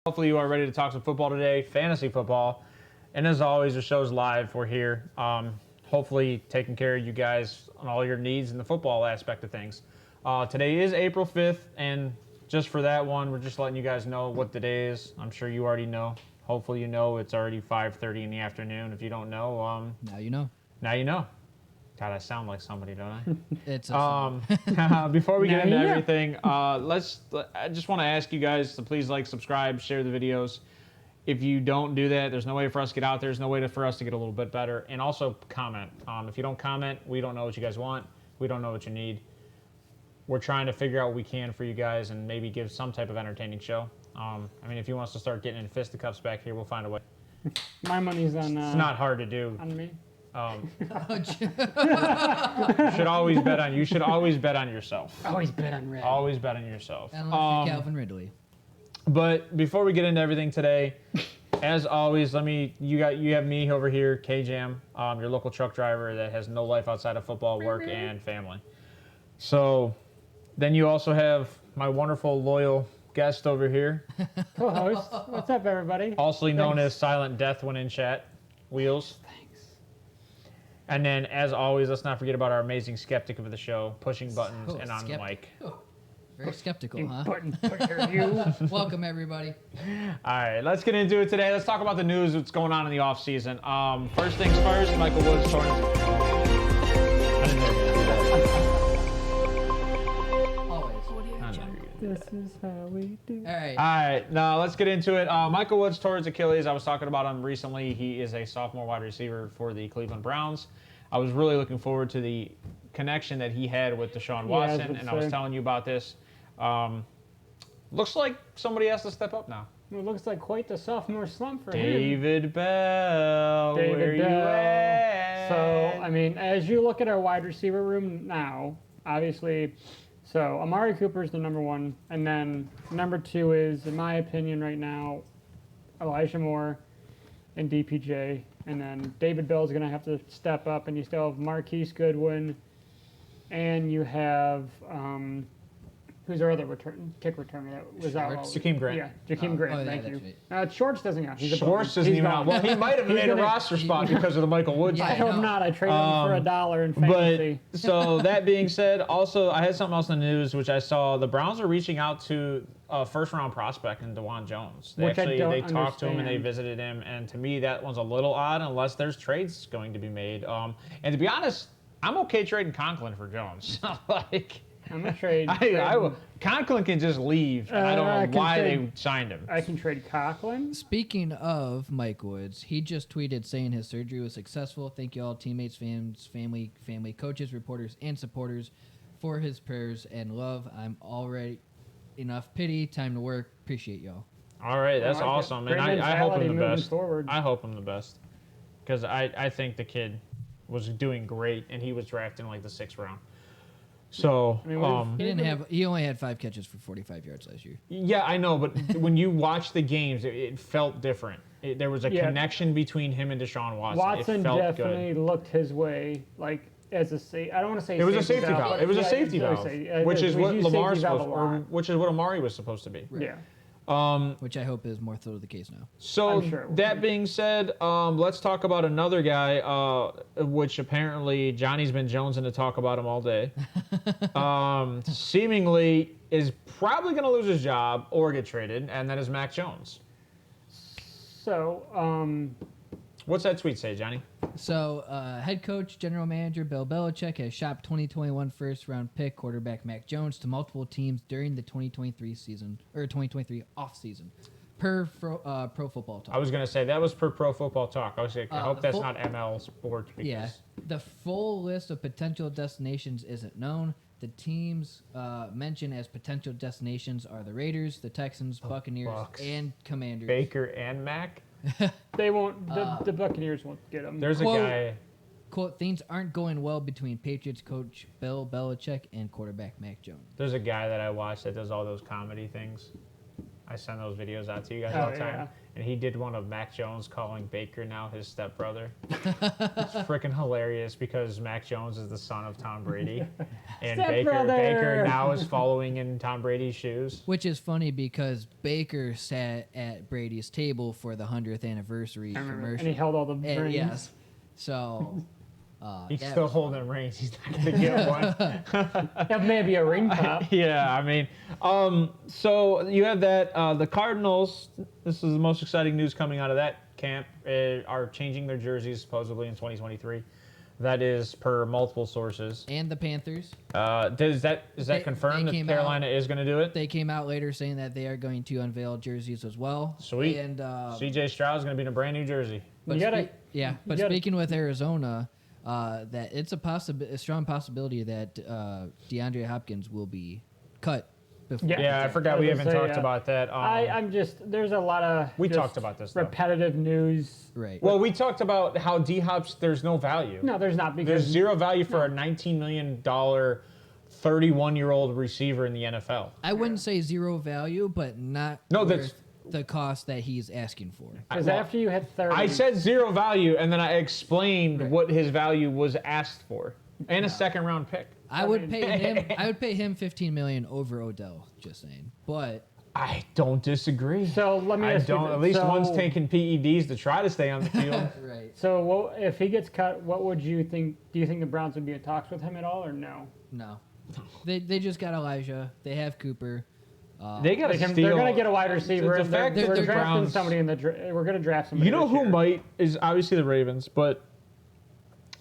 Hopefully you are ready to talk some football today, fantasy football. And as always, the show's live. We're here. Hopefully taking care of you guys on all your needs in the football aspect of things. Today is April 5th, and just for that one, we're just letting you guys know what the day is. I'm sure you already know. Hopefully you know it's already 5:30 in the afternoon. If you don't know, now you know. Now you know. God, I sound like somebody, don't I? It's before we get into everything, I just want to ask you guys to please like, subscribe, share the videos. If you don't do that, there's no way for us to get out there. There's no way for us to get a little bit better. And also comment. If you don't comment, we don't know what you guys want. We don't know what you need. We're trying to figure out what we can for you guys and maybe give some type of entertaining show. If you want us to start getting in fisticuffs back here, we'll find a way. My money's on. It's not hard to do. On me. Should always bet on you. Should always bet on yourself. Always bet on red. Always bet on yourself. Unless you're Calvin Ridley. But before we get into everything today, as always, you have me over here, KJAM, your local truck driver that has no life outside of football, work, and family. So then you also have my wonderful, loyal guest over here. Co-host. What's up, everybody? Also known as Silent Death when in chat. Wheels. Thanks. And then, as always, let's not forget about our amazing skeptic of the show, pushing buttons and on the mic. Very skeptical, huh? Button pusher, you. Welcome, everybody. All right, let's get into it today. Let's talk about the news, what's going on in the offseason. First things first, Michael Woods torn This is how we do. All right. All right, now let's get into it. Michael Woods tore his Achilles. I was talking about him recently. He is a sophomore wide receiver for the Cleveland Browns. I was really looking forward to the connection that he had with Deshaun Watson, and I was telling you about this. Looks like somebody has to step up now. It looks like quite the sophomore slump for David him. Bell. Where you at? So, as you look at our wide receiver room now, obviously, so Amari Cooper's the number one, and then number two is, in my opinion right now, Elijah Moore and DPJ, and then David Bell's going to have to step up, and you still have Marquise Goodwin, and you have, who's our other kick returner that was out? Jakeem Grant. Yeah, Jakeem Grant, thank you. Right. Schwartz doesn't count. Schwartz doesn't even count. Well, he might have made a roster spot because of the Michael Woods. I hope not. I traded him for $1 in fantasy. But, so that being said, also, I had something else in the news, which I saw. The Browns are reaching out to a first-round prospect in DeJuan Jones. They talked to him and they visited him, and to me, that one's a little odd unless there's trades going to be made. And to be honest, I'm okay trading Conklin for Jones. I'm going to trade. Conklin can just leave, and I don't know why they signed him. I can trade Conklin. Speaking of Mike Woods, he just tweeted saying his surgery was successful. Thank you all, teammates, fans, family, coaches, reporters, and supporters for his prayers and love. I'm already enough pity. Time to work. Appreciate y'all. All right, that's awesome, and I hope him the best. Forward. I hope him the best because I think the kid was doing great, and he was drafted in like the 6th round. So he only had 5 catches for 45 yards last year. Yeah, I know, but when you watch the games, it felt different. There was a connection between him and Deshaun Watson. Watson definitely looked his way as a I don't want to say it was a safety valve. It was a safety valve, which is what which is what Amari was supposed to be. Right. Yeah. Which I hope is more so the case now. So that being said, let's talk about another guy, which apparently Johnny's been jonesing to talk about him all day. Seemingly is probably going to lose his job or get traded, and that is Mac Jones. So, what's that tweet say, Johnny? So, head coach, general manager Bill Belichick has shopped 2021 first-round pick quarterback Mac Jones to multiple teams during the 2023 off-season, per Pro Football Talk. I was going to say that was per Pro Football Talk. I hope that's not ML Sports. Yeah, the full list of potential destinations isn't known. The teams mentioned as potential destinations are the Raiders, the Texans, Buccaneers, and Commanders. Baker and Mac. They won't. The Buccaneers won't get him. There's a guy. Quote, things aren't going well between Patriots coach Bill Belichick and quarterback Mac Jones. There's a guy that I watch that does all those comedy things. I send those videos out to you guys all the time. Yeah. And he did one of Mac Jones calling Baker now his stepbrother. It's freaking hilarious because Mac Jones is the son of Tom Brady. And Baker now is following in Tom Brady's shoes. Which is funny because Baker sat at Brady's table for the 100th anniversary commercial. And he held all the rings. Yes. So... He's still holding rings. He's not going to get one. That may be a ring pop. Yeah, I mean, so you have that. The Cardinals, this is the most exciting news coming out of that camp, are changing their jerseys supposedly in 2023. That is per multiple sources. And the Panthers. Is that confirmed that Carolina is going to do it? They came out later saying that they are going to unveil jerseys as well. Sweet. And C.J. Stroud is going to be in a brand new jersey. But speaking with Arizona, that it's a strong possibility that DeAndre Hopkins will be cut. I forgot we haven't talked about that. There's a lot of talked about this, though. repetitive news. Right. Well, we talked about how D-Hop's, there's no value. No, there's not. Because there's zero value for a $19 million 31-year-old receiver in the NFL. I wouldn't say zero value, but not worth the cost that he's asking for. Because after you hit 30... I said zero value, and then I explained what his value was asked for. And a second-round pick. I would pay him. I would pay him $15 million over Odell. Just saying, but I don't disagree. So let me ask you. At least one's taking PEDs to try to stay on the field. Right. So if he gets cut, what would you think? Do you think the Browns would be in talks with him at all, or no? No. They just got Elijah. They have Cooper. They got to steal. They're going to get a wide receiver. The fact that we're drafting Browns, somebody we're going to draft somebody. You know who might is obviously the Ravens, but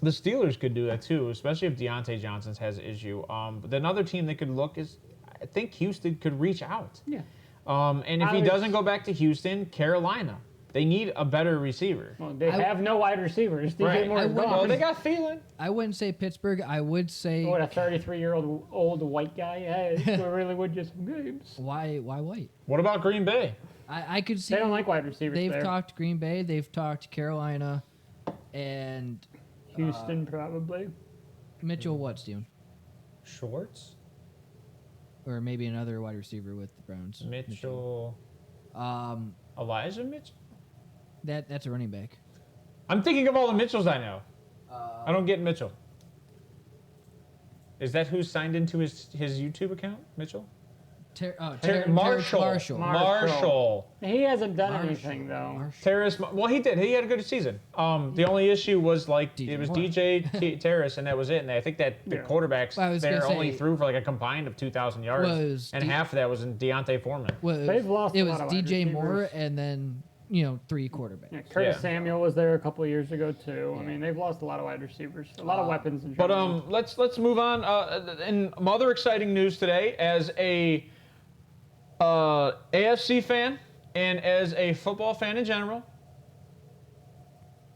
the Steelers could do that too, especially if Deontay Johnson has an issue. But another team they could look is, I think Houston could reach out. Yeah. And if he doesn't go back to Houston, Carolina. They need a better receiver. Well, they have no wide receivers. Right. Well, they got Thielen. I wouldn't say Pittsburgh. I would say... What, a 33-year-old old white guy? Yeah, we really would just games. Why white? What about Green Bay? I could see... They don't like wide receivers. They've talked Green Bay. They've talked Carolina. And... Houston, probably. Mitchell what, Steven? Schwartz? Or maybe another wide receiver with the Browns. Mitchell. Elijah Mitchell? That's a running back. I'm thinking of all the Mitchells I know. I don't get Mitchell. Is that who signed into his YouTube account, Mitchell? Marshall. He hasn't done anything, though. Well, he did. He had a good season. The only issue was it was DJ Terrace, and that was it. And I think that the quarterbacks there only threw for like a combined of 2,000 yards, and half of that was in Deontay Foreman. They've lost. It was DJ Moore, and then 3 quarterbacks. Yeah, Curtis Samuel was there a couple of years ago too. I mean, they've lost a lot of wide receivers, a lot of weapons. In general. But let's move on. And other exciting news today, as a AFC fan and as a football fan in general,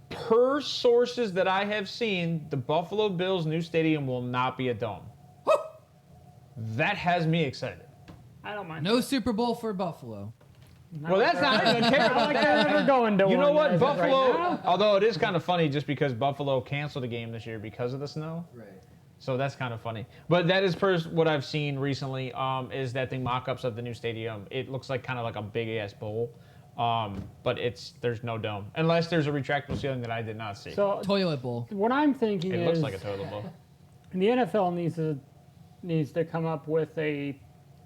per sources that I have seen, the Buffalo Bills' new stadium will not be a dome. That has me excited. I don't mind. No Super Bowl for Buffalo. Well, that's not even care about that. Never going to you know what, Buffalo? Right, although it is kind of funny, just because Buffalo canceled a game this year because of the snow. Right. So that's kind of funny. But that is per what I've seen recently. Is that the mock-ups of the new stadium? It looks like kind of like a big ass bowl. But there's no dome unless there's a retractable ceiling that I did not see. So toilet bowl. What I'm thinking it looks like a toilet bowl. The NFL needs to come up with a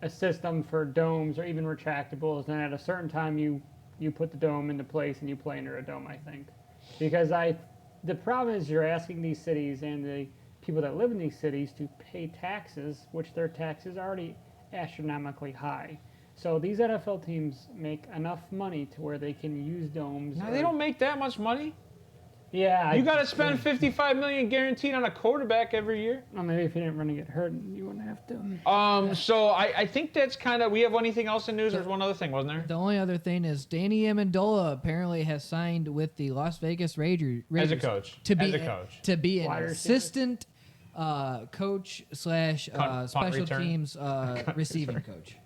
system for domes or even retractables, and at a certain time you put the dome into place and you play under a dome, I think. Because the problem is you're asking these cities and the people that live in these cities to pay taxes, which their taxes are already astronomically high. So these NFL teams make enough money to where they can use domes. No, they don't make that much money. Yeah. You got to spend $55 million guaranteed on a quarterback every year. Well, maybe if you didn't run and get hurt, you wouldn't have to. So I think that's kind of. We have anything else in news? There's one other thing, wasn't there? The only other thing is Danny Amendola apparently has signed with the Las Vegas Raiders as a coach. To be an Wide assistant coach / special teams receiving coach.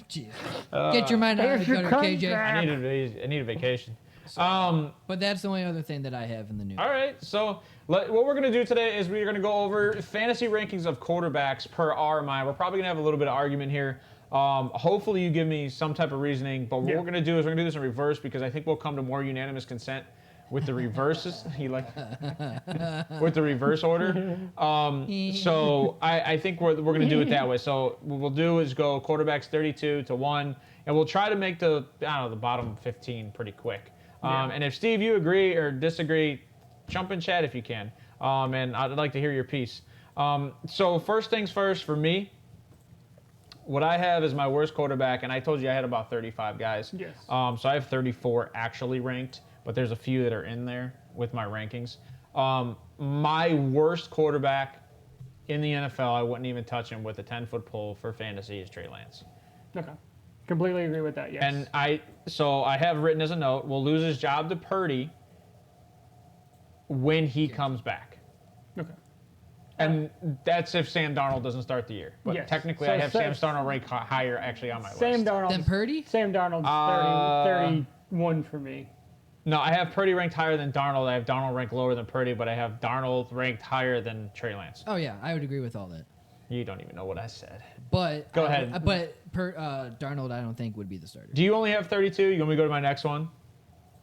Jeez. Get your mind out of the gutter, KJ. I need a vacation. But that's the only other thing that I have in the news. All right, so what we're going to do today is we're going to go over fantasy rankings of quarterbacks per our mind. We're probably going to have a little bit of argument here Hopefully you give me some type of reasoning, but what Yeah. we're going to do is we're going to do this in reverse because I think we'll come to more unanimous consent with the reverses. With the reverse order. So I think we're going to do it that way. So what we'll do is go quarterbacks 32 to 1, and we'll try to make the bottom 15 pretty quick. And if Steve, you agree or disagree, jump in chat if you can. And I'd like to hear your piece. So first things first for me, what I have is my worst quarterback, and I told you I had about 35 guys. Yes. So I have 34 actually ranked, but there's a few that are in there with my rankings. My worst quarterback in the NFL, I wouldn't even touch him with a 10-foot pole for fantasy, is Trey Lance. Okay. Completely agree with that, yes. And I have written as a note, we'll lose his job to Purdy when he comes back. Okay. And that's if Sam Darnold doesn't start the year. But Yes. technically, So I have Sam Sam- Darnold ranked higher actually on my Sam list. Darnold. Then Purdy? Sam Darnold's 31 for me. No, I have Purdy ranked higher than Darnold. I have Darnold ranked lower than Purdy, but I have Darnold ranked higher than Trey Lance. Oh yeah, I would agree with all that. You don't even know what I said. But Go ahead. But Darnold, I don't think would be the starter. Do you only have 32? You want me to go to my next one?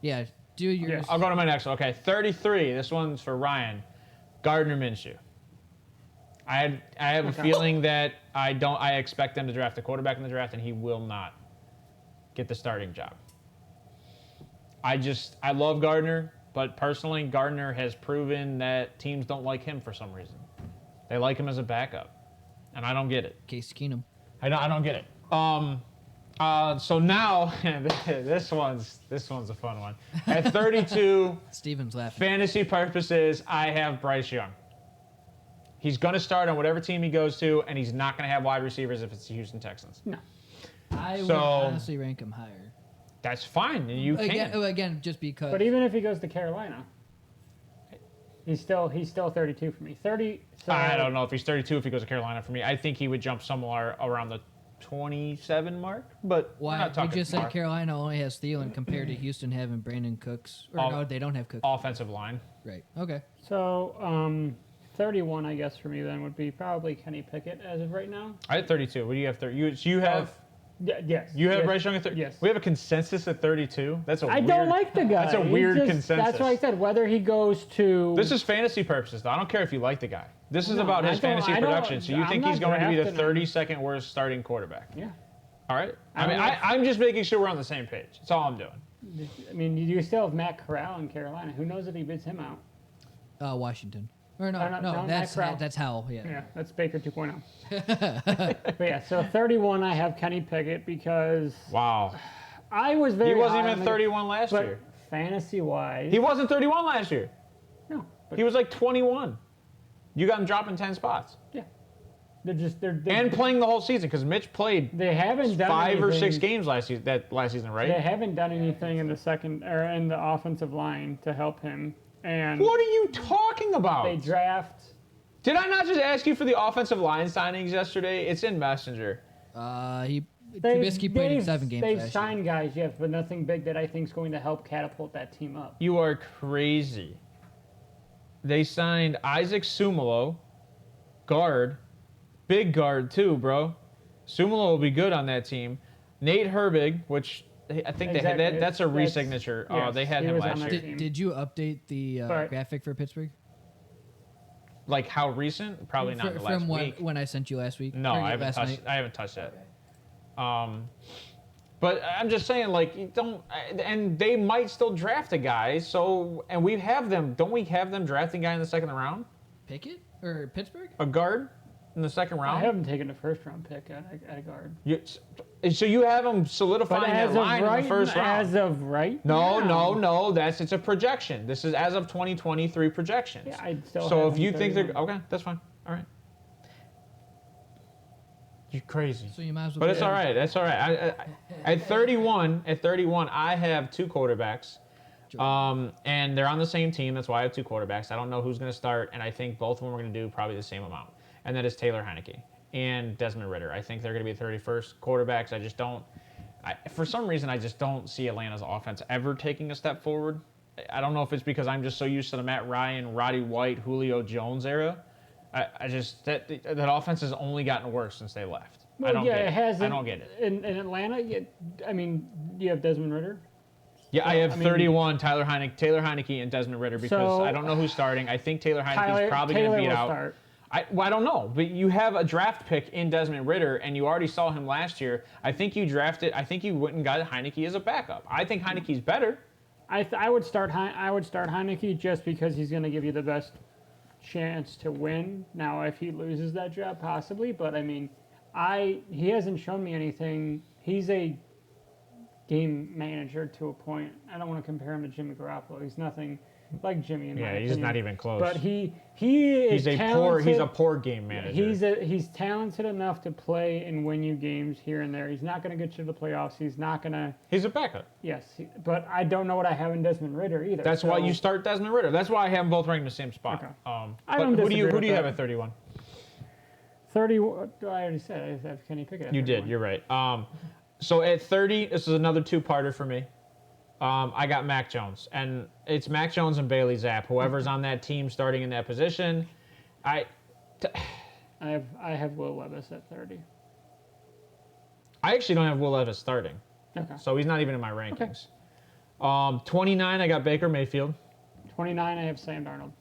Yeah, do yours. Yes. I'll go to my next one. Okay, 33. This one's for Ryan. Gardner Minshew. I have a feeling that I expect them to draft a quarterback in the draft, and he will not get the starting job. I love Gardner, but personally, Gardner has proven that teams don't like him for some reason. They like him as a backup, and I don't get it. Case Keenum. I don't get it. So now this one's a fun one. At 32, Steven's laughing. fantasy purposes, I have Bryce Young. He's going to start on whatever team he goes to, and he's not going to have wide receivers if it's the Houston Texans. No. I would So- honestly rank him higher. That's fine. You can. Again, just because. But even if he goes to Carolina, he's still 32 for me. 30. So I don't know if he's 32 if he goes to Carolina for me. I think he would jump somewhere around the 27 mark, but we're Why? not We talking just far. said Carolina only has Thielen compared to Houston having Brandon Cooks. Or All- no, they don't have Cooks. Offensive line. Right. Okay. So 31, I guess for me then would be probably Kenny Pickett as of right now. I had 32. What do you have? You have Yes. you have yes, Bryce Young at 30. Yes. We have a consensus at 32. That's a I weird. don't like the guy. That's a He weird just- consensus. That's why I said whether he goes to. This is fantasy purposes, though. I don't care if you like the guy. This is No, about his I don't- fantasy I don't- production. So you I'm think he's not going to be the drafting him. 32nd worst starting quarterback? Yeah. All right. I I mean, don't know. I'm just making sure we're on the same page. That's all I'm doing. I mean, you still have Matt Corral in Carolina. Who knows if he bids him out? Washington. Or no, No, no, that's Matt Corral. that's Howell. Yeah. Yeah, that's Baker 2.0. But yeah, so 31, I have Kenny Pickett because Wow. I was very. He wasn't high on even the- 31 last But year. fantasy wise, He wasn't 31 last year. no. But He was like 21. You got him dropping 10 spots. yeah, they're And playing the whole season because Mitch played they haven't done 5 or 6 anything- games last season, right? They haven't done anything in the second or in the offensive line to help him, and What are you talking about? they draft. Did I not just ask you for the offensive line signings yesterday? It's in Messenger. Trubisky played in 7 games They've last year. signed guys, yes, but nothing big that I think is going to help catapult that team up. You are crazy. They signed Isaac Sumalo, guard, big guard too, bro. Sumalo will be good on that team. Nate Herbig, which I think they Exactly. had that's a That's- resignature. yes, They had he him was on last their year. team. Did you update the But- graphic for Pittsburgh? Like how recent? Probably not in the last From week. when I sent you last week? No, Or I haven't last touched. night? I haven't touched that. But I'm just saying, like, you don't, and they might still draft a guy. So, and we have them. Don't we have them drafting a guy in the second round? Pickett or Pittsburgh? A guard in the second I round. haven't taken a first round pick at a guard. So you have them But solidifying that as of line right, in the first round. as of right, No, now, no. It's a projection. This is as of 2023 projections. Yeah, I'd still So have if him you think they're 31. okay, that's fine. All right. You're crazy. So you might as well. But it's all right. That's all right. At 31, I have 2 quarterbacks, and they're on the same team. That's why I have 2 quarterbacks. I don't know who's going to start, and I think both of them are going to do probably the same amount. And that is Taylor Heineke and Desmond Ridder. I think they're going to be 31st quarterbacks. I just don't. For some reason, I just don't see Atlanta's offense ever taking a step forward. I don't know if it's because I'm just so used to the Matt Ryan, Roddy White, Julio Jones era. I just that offense has only gotten worse since they left. Well, I don't yeah, get it has. I don't get it. In Atlanta, I mean, you have Desmond Ritter. Yeah, So, I have I mean, 31, Taylor Heineke, and Desmond Ritter because So, I don't know who's starting. I think Taylor Heineke's probably going to Taylor beat will out. start. I don't know, but you have a draft pick in Desmond Ritter, and you already saw him last year. I think you went and got Heineke as a backup. I think Heineke's better. I would start Heineke just because he's going to give you the best chance to win. Now, if he loses that job, possibly, but I mean, he hasn't shown me anything. He's a game manager to a point. I don't want to compare him to Jimmy Garoppolo. He's nothing like Jimmy in my opinion. He's not even close. But he's a poor game manager. He's talented enough to play and win you games here and there. He's not going to get you to the playoffs. He's a backup. Yes, but I don't know what I have in Desmond Ritter either. That's why you start Desmond Ritter. That's why I have them both ranked in the same spot. Okay. Who do you have at 31? 30. I already said I have Kenny Pickett. You did. You're right. So at 30, this is another two-parter for me. I got Mac Jones, and it's Mac Jones and Bailey Zapp. Whoever's on that team starting in that position, I have Will Levis at 30. I actually don't have Will Levis starting, Okay. so he's not even in my rankings. 29, I got Baker Mayfield. 29, I have Sam Darnold.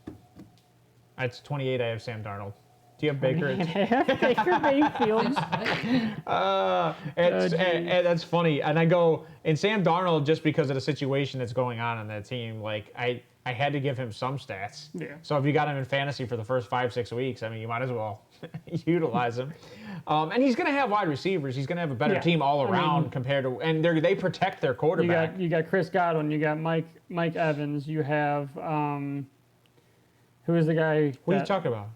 That's 28, I have Sam Darnold. Do you have Baker? I have Baker Mayfield. And that's funny. And I go, and Sam Darnold, just because of the situation that's going on that team, like I had to give him some stats. Yeah. So if you got him in fantasy for the first 5-6 weeks, I mean, you might as well utilize him. And he's going to have wide receivers. He's going to have a better team all around compared to, and they protect their quarterback. You got Chris Godwin. You got Mike Evans. You have who is the guy? What are you talking about?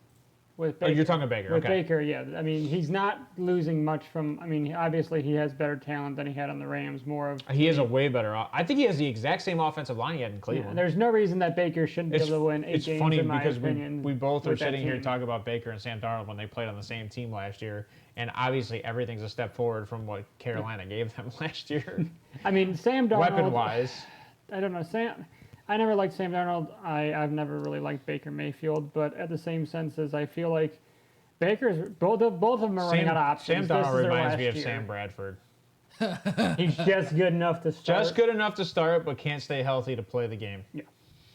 With Baker. Oh, you're talking Baker. With okay. Baker, yeah. I mean, he's not losing much from. I mean, obviously he has better talent than he had on the Rams. He has a way better. I think he has the exact same offensive line he had in Yeah, Cleveland. there's no reason that Baker shouldn't be able to win 8 games. It's funny in my because opinion, we both are sitting here team. talking about Baker and Sam Darnold when they played on the same team last year, and obviously everything's a step forward from what Carolina gave them last year. I mean, Sam Darnold. Weapon-wise. I don't know. I never liked Sam Darnold. I've never really liked Baker Mayfield, but at the same sense as I feel like Baker's both of them are running out of options. Sam Darnold reminds me of year. Sam Bradford. He's just good enough to start. Just good enough to start, but can't stay healthy to play the game. Yeah.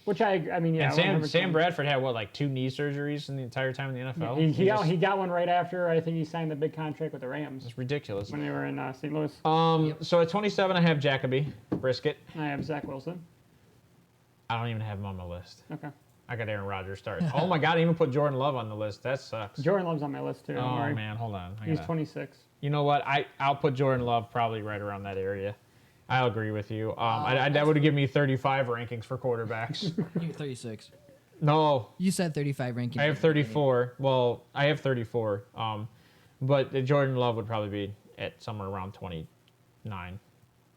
Which I mean, yeah. And Sam Bradford had like 2 knee surgeries in the entire time in the NFL. He got one right after I think he signed the big contract with the Rams. It's ridiculous. When they were in St. Louis. So at 27, I have Jacoby Brisket. I have Zach Wilson. I don't even have him on my list. Okay. I got Aaron Rodgers starting. Oh my God, I even put Jordan Love on the list. That sucks. Jordan Love's on my list too. Oh man, hold on. He's 26. You know what? I'll put Jordan Love probably right around that area. I'll agree with you. That would give me 35 rankings for quarterbacks. You're 36. No. You said 35 rankings. I have 34. Well, I have 34. But Jordan Love would probably be at somewhere around 29.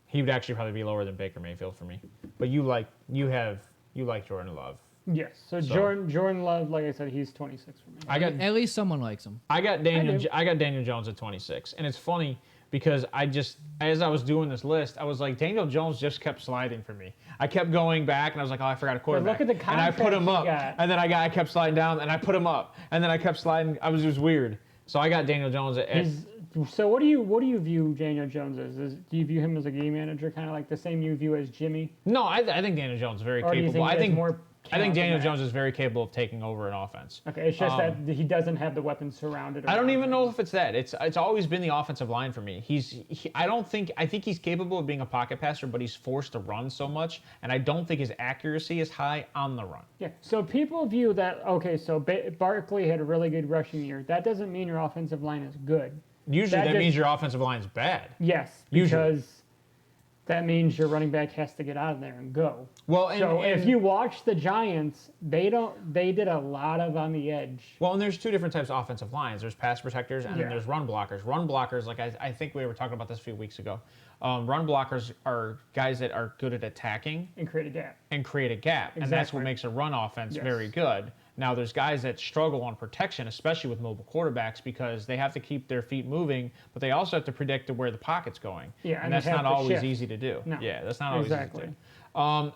He would actually probably be lower than Baker Mayfield for me. But you like Jordan Love. Yes. So Jordan Love, like I said, he's 26 for me. At least someone likes him. I got Daniel Jones at 26, and it's funny because as I was doing this list, I was like, Daniel Jones just kept sliding for me. I kept going back, and I was like, oh, I forgot a quarterback. But look at the contract and I put him up, got. and then I kept sliding down, and I put him up, and then I kept sliding. It was weird. So I got Daniel Jones at. So what do you view Daniel Jones as? Do you view him as a game manager, kind of like the same you view as Jimmy? No, I think Daniel Jones is very or capable. Do you think I think Daniel Jones is very capable of taking over an offense. Okay, it's just that he doesn't have the weapons surrounded. I don't even know if it's that. It's always been the offensive line for me. I think he's capable of being a pocket passer, but he's forced to run so much, and I don't think his accuracy is high on the run. Yeah. So people view that. Okay, so Barkley had a really good rushing year. That doesn't mean your offensive line is good. Usually that means your offensive line is bad. Yes, because that means your running back has to get out of there and go. Well, if you watch the Giants, they did a lot of on the edge. Well, and there's 2 different types of offensive lines. There's pass protectors and then there's run blockers. Run blockers, like I think we were talking about this a few weeks ago. Run blockers are guys that are good at attacking and create a gap. Exactly. And that's what makes a run offense very good. Now, there's guys that struggle on protection, especially with mobile quarterbacks, because they have to keep their feet moving, but they also have to predict where the pocket's going. Yeah, and that's not always easy to do. No. Yeah, that's not always easy to do.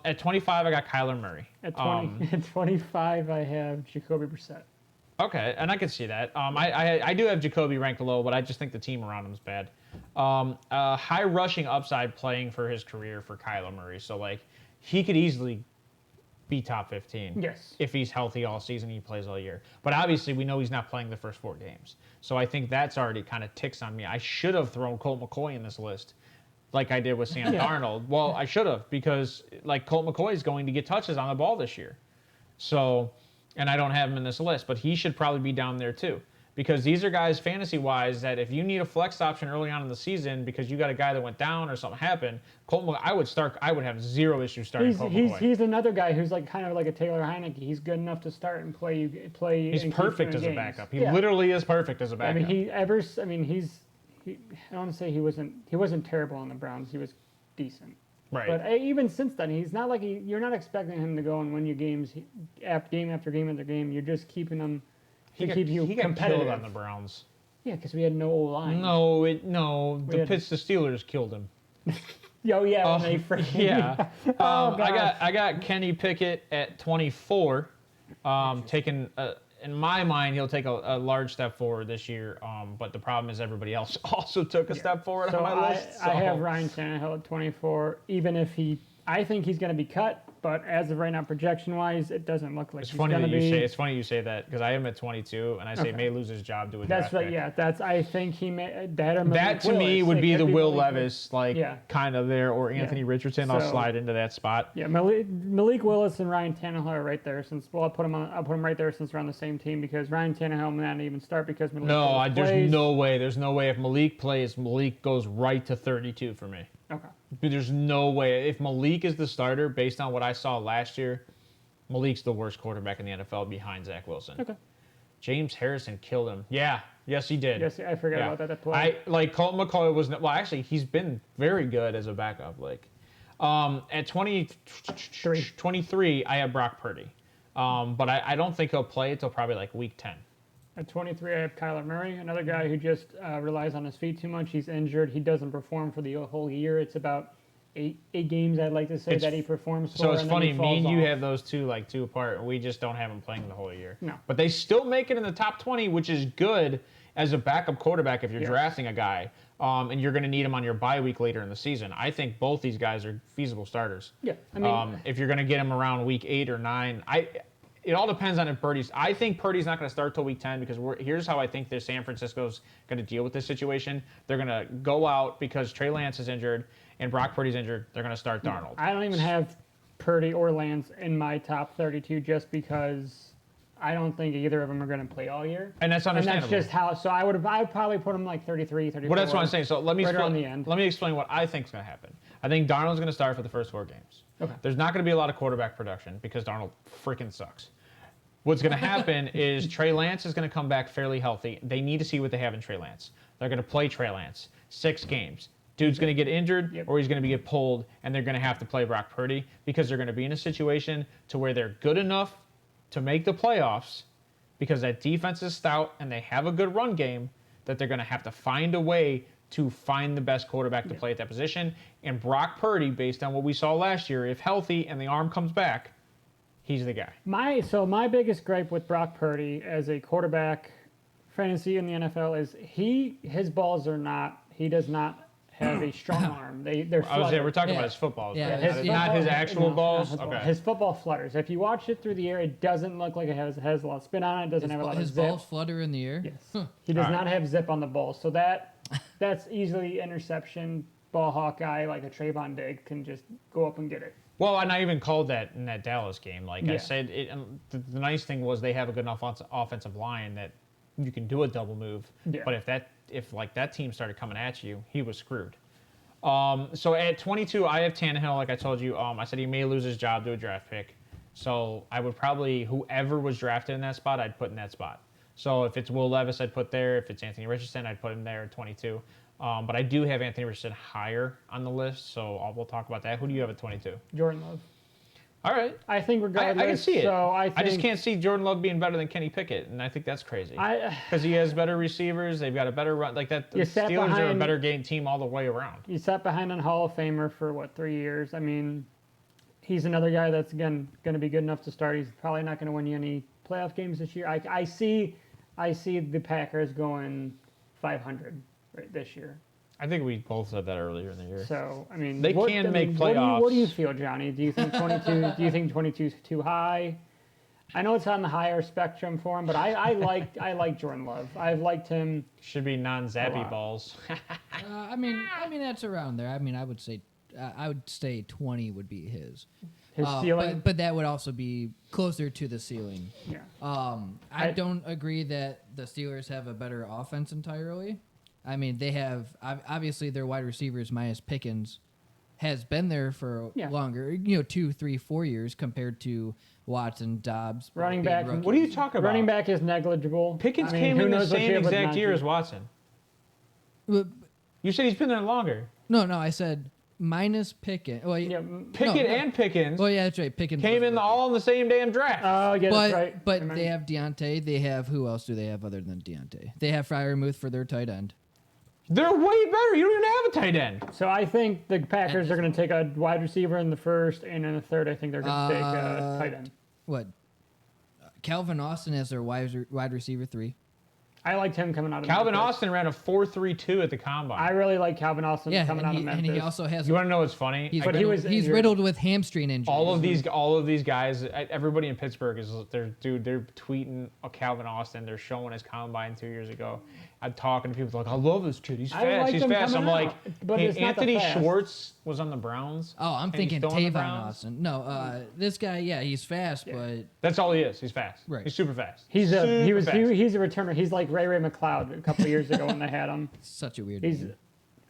At 25, I got Kyler Murray. At 25, I have Jacoby Brissett. Okay, and I can see that. I do have Jacoby ranked low, but I just think the team around him is bad. High rushing upside playing for his career for Kyler Murray. So, like, he could easily be top 15. Yes. If he's healthy all season, he plays all year. But obviously, we know he's not playing the first 4 games. So I think that's already kind of ticks on me. I should have thrown Colt McCoy in this list like I did with Sam Darnold. Well, I should have because, like, Colt McCoy is going to get touches on the ball this year. So, and I don't have him in this list, but he should probably be down there too. Because these are guys, fantasy-wise, that if you need a flex option early on in the season because you got a guy that went down or something happened, I would have zero issue starting Colt McCoy. He's another guy who's like kind of like a Taylor Heineke. He's good enough to start and play. He's perfect as a games. backup. He literally is perfect as a backup. I mean, I don't want to say he wasn't terrible on the Browns. He was decent. Right. But even since then, he's not like you're not expecting him to go and win you games game after game after game. You're just keeping him. He got killed on the Browns. Yeah, because we had no O-line. The Steelers killed him. Yeah. I got Kenny Pickett at 24. Taking in my mind, he'll take a large step forward this year. But the problem is everybody else also took a step forward on my list. I have Ryan Tannehill at 24. Even if I think he's going to be cut. But as of right now, projection-wise, it doesn't look like he's going to be. It's funny you say that because I am at 22, and I say may lose his job to a draft pick. Yeah. I think he may. That to me would be the Will Levis, kind of there, or Anthony Richardson. I'll slide into that spot. Yeah, Malik Willis and Ryan Tannehill are right there. I'll put them right there since we're on the same team because Ryan Tannehill may not even start because Malik Willis plays. There's no way. There's no way if Malik plays, Malik goes right to 32 for me. Okay. There's no way. If Malik is the starter, based on what I saw last year, Malik's the worst quarterback in the NFL behind Zach Wilson. Okay. James Harrison killed him. Yeah. Yes, he did. Yes, I forgot about that play. Colt McCoy was... Well, actually, he's been very good as a backup. At 23, I have Brock Purdy. But I don't think he'll play until probably week 10. At 23, I have Kyler Murray, another guy who just relies on his feet too much. He's injured. He doesn't perform for the whole year. It's about eight games, I'd like to say, that he performs for. So it's funny, me and you have those two apart. We just don't have him playing the whole year. No. But they still make it in the top 20, which is good as a backup quarterback if you're drafting a guy. And you're going to need him on your bye week later in the season. I think both these guys are feasible starters. Yeah. I mean, if you're going to get him around week 8 or 9, it all depends on if Purdy's. I think Purdy's not going to start till week 10 because here's how I think San Francisco's going to deal with this situation. They're going to go out because Trey Lance is injured and Brock Purdy's injured. They're going to start Darnold. I don't even have Purdy or Lance in my top 32 just because I don't think either of them are going to play all year. And that's understandable. And that's just how. So I'd probably put them 33, 34. Well, that's what I'm saying. So let me explain. On the end. Let me explain what I think is going to happen. I think Darnold's going to start for the first 4 games. Okay. There's not going to be a lot of quarterback production because Darnold freaking sucks. What's going to happen is Trey Lance is going to come back fairly healthy. They need to see what they have in Trey Lance. They're going to play Trey Lance 6 games. Dude's going to get injured or he's going to get pulled, and they're going to have to play Brock Purdy because they're going to be in a situation to where they're good enough to make the playoffs because that defense is stout and they have a good run game that they're going to have to find a way to find the best quarterback to play at that position. And Brock Purdy, based on what we saw last year, if healthy and the arm comes back, he's the guy. My biggest gripe with Brock Purdy as a quarterback fantasy in the NFL is his balls are not. He does not have a strong arm. They're. We're talking about his footballs. Yeah, right? Not his actual balls. Okay. His football flutters. If you watch it through the air, it doesn't look like it has a lot of spin on it. It doesn't have a lot of zip. His balls flutter in the air. Yes. He does not have zip on the ball, so that's easily interception. Ball hawk guy like a Trayvon Diggs can just go up and get it. Well, and I even called that in that Dallas game. I said, the nice thing was they have a good enough offensive line that you can do a double move. Yeah. But if that team started coming at you, he was screwed. So at 22, I have Tannehill. Like I told you, I said he may lose his job to a draft pick. So I would probably, whoever was drafted in that spot, I'd put in that spot. So if it's Will Levis, I'd put there. If it's Anthony Richardson, I'd put him there at 22. But I do have Anthony Richardson higher on the list, so we'll talk about that. Who do you have at 22? Jordan Love. All right. I think regardless. I can see it. So I just can't see Jordan Love being better than Kenny Pickett, and I think that's crazy. Because he has better receivers, they've got a better run. The Steelers are a better game team all the way around. You sat behind a Hall of Famer for 3 years. I mean, he's another guy that's again going to be good enough to start. He's probably not going to win you any playoff games this year. I see the Packers going 500 right this year. I think we both said that earlier in the year. So I mean, they can make playoffs. What do you feel, Johnny? Do you think 22? Do you think 22 is too high? I know it's on the higher spectrum for him, but I like Jordan Love. I've liked him. Should be non-zappy balls. I mean that's around there. I mean, I would say 20 would be his. His ceiling, but that would also be closer to the ceiling. Yeah. I don't agree that the Steelers have a better offense entirely. I mean, they have obviously their wide receivers minus Pickens has been there for longer, 2, 3, 4 years compared to Watson, Dobbs. Running back. What are you talking about? Running back is negligible. Pickens came in the same exact year as Watson. You said he's been there longer. No, I said minus Pickens. Well, Pickett and Pickens. Well, yeah, that's right. Pickens came in all in the same damn draft. Oh, yeah, that's right. But they have Deontay. They have who else do they have other than Deontay? They have Freiermuth for their tight end. They're way better. You don't even have a tight end. So I think the Packers are going to take a wide receiver in the first, and in the third, I think they're going to take a tight end. What? Calvin Austin as their wide receiver 3. I liked him coming out of Calvin Memphis. Austin ran a 4.32 at the combine. I really like Calvin Austin coming out of Memphis. And he also has. You want to know what's funny? He's riddled with hamstring injuries. All of these guys, everybody in Pittsburgh they're tweeting Calvin Austin. They're showing his combine 2 years ago. I'm talking to people like, I love this kid. He's fast. He's fast. I'm like, hey, Anthony Schwartz was on the Browns. Oh, I'm thinking Tavon Austin. No, this guy, he's fast, but that's all he is. He's fast. Right. He's super fast. He's a returner. He's like Ray McLeod a couple of years ago when they had him. Such a weird. He's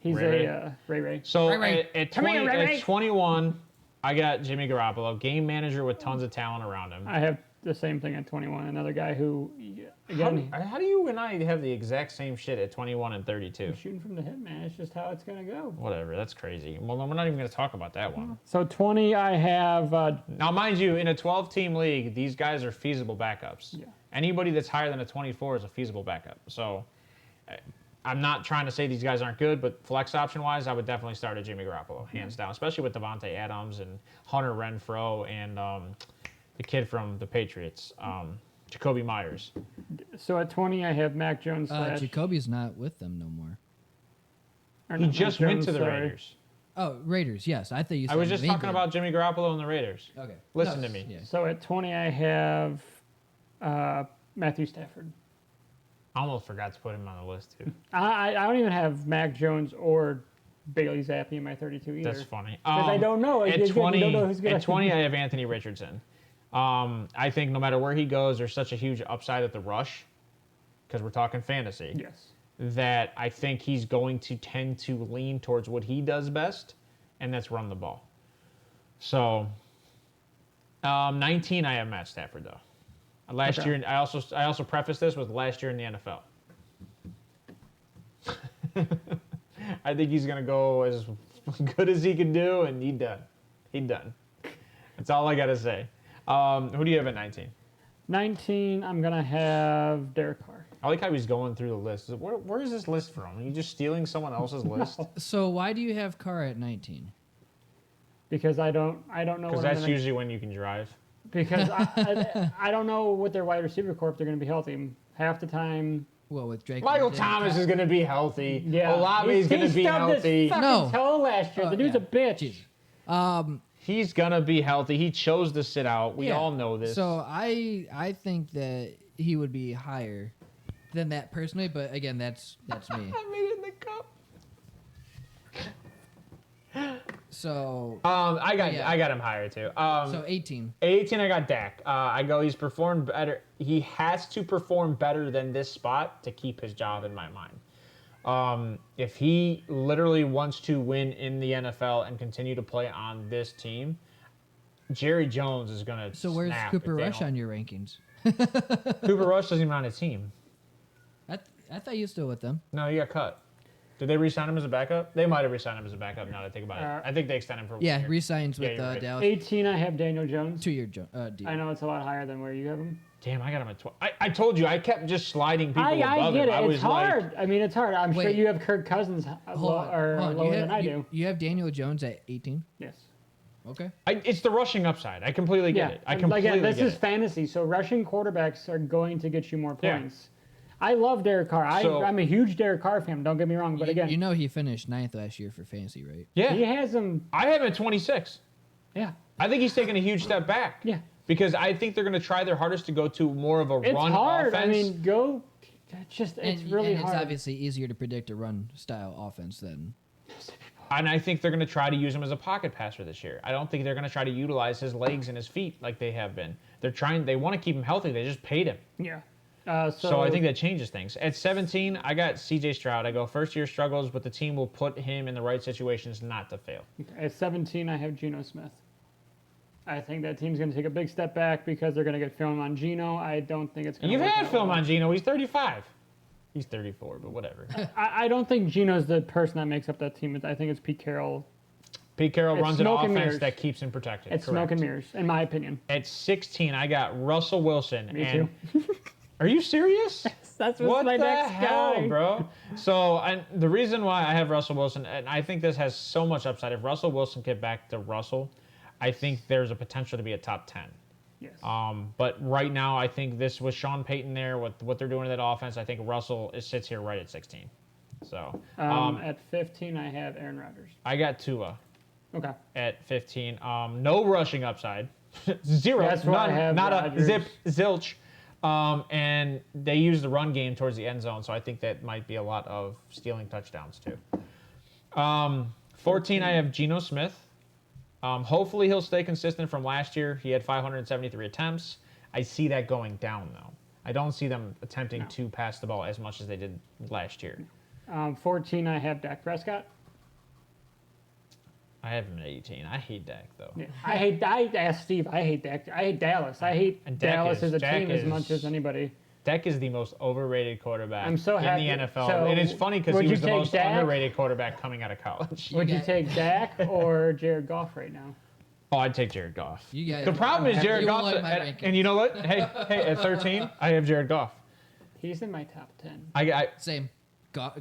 Ray. Ray. So Ray. At 21, I got Jimmy Garoppolo, game manager with tons of talent around him. I have the same thing at 21. Another guy who, again, how do you and I have the exact same shit at 21 and 32? Shooting from the hip, man. It's just how it's going to go. Whatever. That's crazy. Well, we're not even going to talk about that one. So 20, I have. Now, mind you, in a 12-team league, these guys are feasible backups. Yeah. Anybody that's higher than a 24 is a feasible backup. So I'm not trying to say these guys aren't good, but flex option-wise, I would definitely start at Jimmy Garoppolo, hands down, especially with Devontae Adams and Hunter Renfrow and the kid from the Patriots, Jacoby Myers. So at 20, I have Mac Jones. Jacoby's not with them no more. He just went to the Raiders. Oh, Raiders, yes. I thought you said I was just talking about Jimmy Garoppolo and the Raiders. Okay. Listen to me. Yeah. So at 20, I have Matthew Stafford. I almost forgot to put him on the list, too. I don't even have Mac Jones or Bailey Zappi in my 32 either. That's funny. Because I don't know. At 20, don't know who's gonna... at 20, I have Anthony Richardson. I think no matter where he goes, there's such a huge upside at the rush, because we're talking fantasy, Yes. that I think he's going to tend to lean towards what he does best, and that's run the ball. So, 19, I have Matt Stafford, though. Last year, I also preface this with last year in the NFL. I think he's going to go as good as he can do, and he done. That's all I got to say. Who do you have at 19? 19, I'm going to have Derek Carr. I like how he's going through the list. Where is this list from? Are you just stealing someone else's list? So why do you have Carr at 19? Because I don't know. Because that's usually when you can drive. Because I don't know what their wide receiver corps they're going to be healthy. Half the time. Well, with Drake. Michael Thomas is going to be healthy. Yeah. Olave is going to be healthy. No. Toe last year. The dude's a bitch. He's going to be healthy. He chose to sit out. We all know this. So I think that he would be higher than that personally, but again, that's me. I made it in the cup. So I got him higher too. So 18. 18, I got Dak. He's performed better. He has to perform better than this spot to keep his job in my mind. If he literally wants to win in the NFL and continue to play on this team, Jerry Jones is going to. So where's Cooper Rush on your rankings? Cooper Rush isn't even on his team. I thought you were still with them. No, he got cut. Did they re-sign him as a backup? They might have re-signed him as a backup now that I think about it. I think they extended him for 1 year. Re-signs with right. Dallas. 18, I have Daniel Jones. 2-year deal. I know it's a lot higher than where you have him. Damn, I got him at 12. I told you, I kept just sliding people above I get him. it. It's hard. I mean, it's hard. I'm sure you have Kirk Cousins lower than I do. You have Daniel Jones at 18? Yes. Okay. It's the rushing upside. I completely get it. I completely Again, this get is it. fantasy, so rushing quarterbacks are going to get you more points. I love Derek Carr. I'm a huge Derek Carr fan. Don't get me wrong, but again, you know he finished 9th last year for fantasy, right? Yeah. he has him. I have him at 26. Yeah, I think he's taking a huge step back. Yeah. Because I think they're going to try their hardest to go to more of a it's run hard. offense. I mean, it's really and hard. It's obviously easier to predict a run style offense than. And I think they're going to try to use him as a pocket passer this year. I don't think they're going to try to utilize his legs and his feet like they have been. They want to keep him healthy. They just paid him. Yeah. So I think that changes things. At 17, I got CJ Stroud. I go first year struggles, but the team will put him in the right situations not to fail. At 17, I have Geno Smith. I think that team's going to take a big step back because they're going to get film on Geno. I don't think it's going to You've work had out film well. on Geno. He's 35. He's 34, but whatever. I don't think Geno's the person that makes up that team. I think it's Pete Carroll. Pete Carroll It's runs an smoke and offense mirrors. that keeps him protected. It's Correct. smoke and mirrors, in my opinion. At 16, I got Russell Wilson. Me and too. Are you serious? That's What my the next hell, guy. bro? So, and the reason why I have Russell Wilson, and I think this has so much upside. If Russell Wilson get back to Russell, I think there's a potential to be a top 10. Yes. But right now, I think this with Sean Payton there, with what they're doing to that offense, I think Russell sits here right at 16. So, At 15, I have Aaron Rodgers. I got Tua Okay. at 15. No rushing upside. Zero. That's why I None. have Not a Rodgers. zip, zilch. And they use the run game towards the end zone, so I think that might be a lot of stealing touchdowns too. 14, I have Geno Smith. Hopefully he'll stay consistent from last year. He had 573 attempts. I see that going down though. I don't see them attempting to pass the ball as much as they did last year. 14, I have Dak Prescott. I have him at 18. I hate Dak though. Yeah. I asked Steve. I hate Dak. I hate Dallas. I hate And Dak Dallas is- as a Dak team as is- much as anybody. Dak is the most overrated quarterback I'm so happy. in the NFL. So, and it's funny because would he you was the take most Dak? underrated quarterback coming out of college. Would you got- take Dak or Jared Goff right now? Oh, I'd take Jared Goff. You guys. The problem is Jared You won't Goff, like my and rankings. you know what? Hey, at 13, I have Jared Goff. He's in my top 10. Same.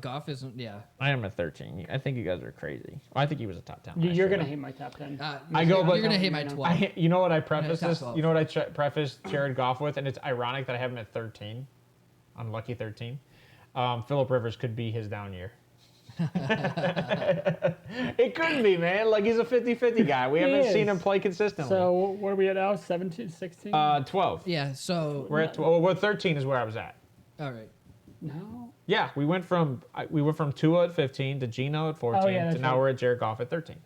Goff isn't. Yeah. I am at 13. I think you guys are crazy. I think he was a top 10. last You're year, going to though. hate my top 10. I go, but You're gonna hate my you know. 12. You know what I preface top this? 12. You know what I preface Jared Goff with? And it's ironic that I have him at 13. Unlucky 13. Phillip Rivers could be his down year. It could be, man. Like, he's a 50-50 guy. We haven't seen him play consistently. So what are we at now? 17, 16? 12. Yeah. So. We're at 12. Well, 13 is where I was at. All right. No. Yeah, we went from Tua at 15 to Geno at 14 yeah, to that's now right. we're at Jared Goff at 13.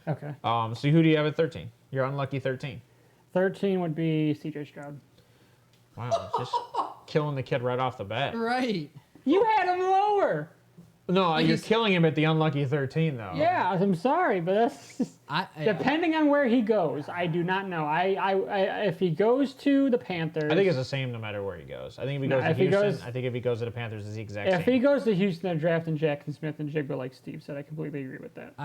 Okay. So who do you have at 13? Your unlucky 13. 13 would be CJ Stroud. Wow, just killing the kid right off the bat. Right. You had him lower. No, you're he's- killing him at the unlucky 13 though. Yeah, I'm sorry, but that's just, I depending on where he goes. I do not know. I if he goes to the Panthers, I think it's the same no matter where he goes. I think if he goes to if he Houston, goes- I think if he goes to the Panthers, it's the exact if same. he goes to Houston, they're drafting Jackson Smith and Jigba, like Steve said. I completely agree with that.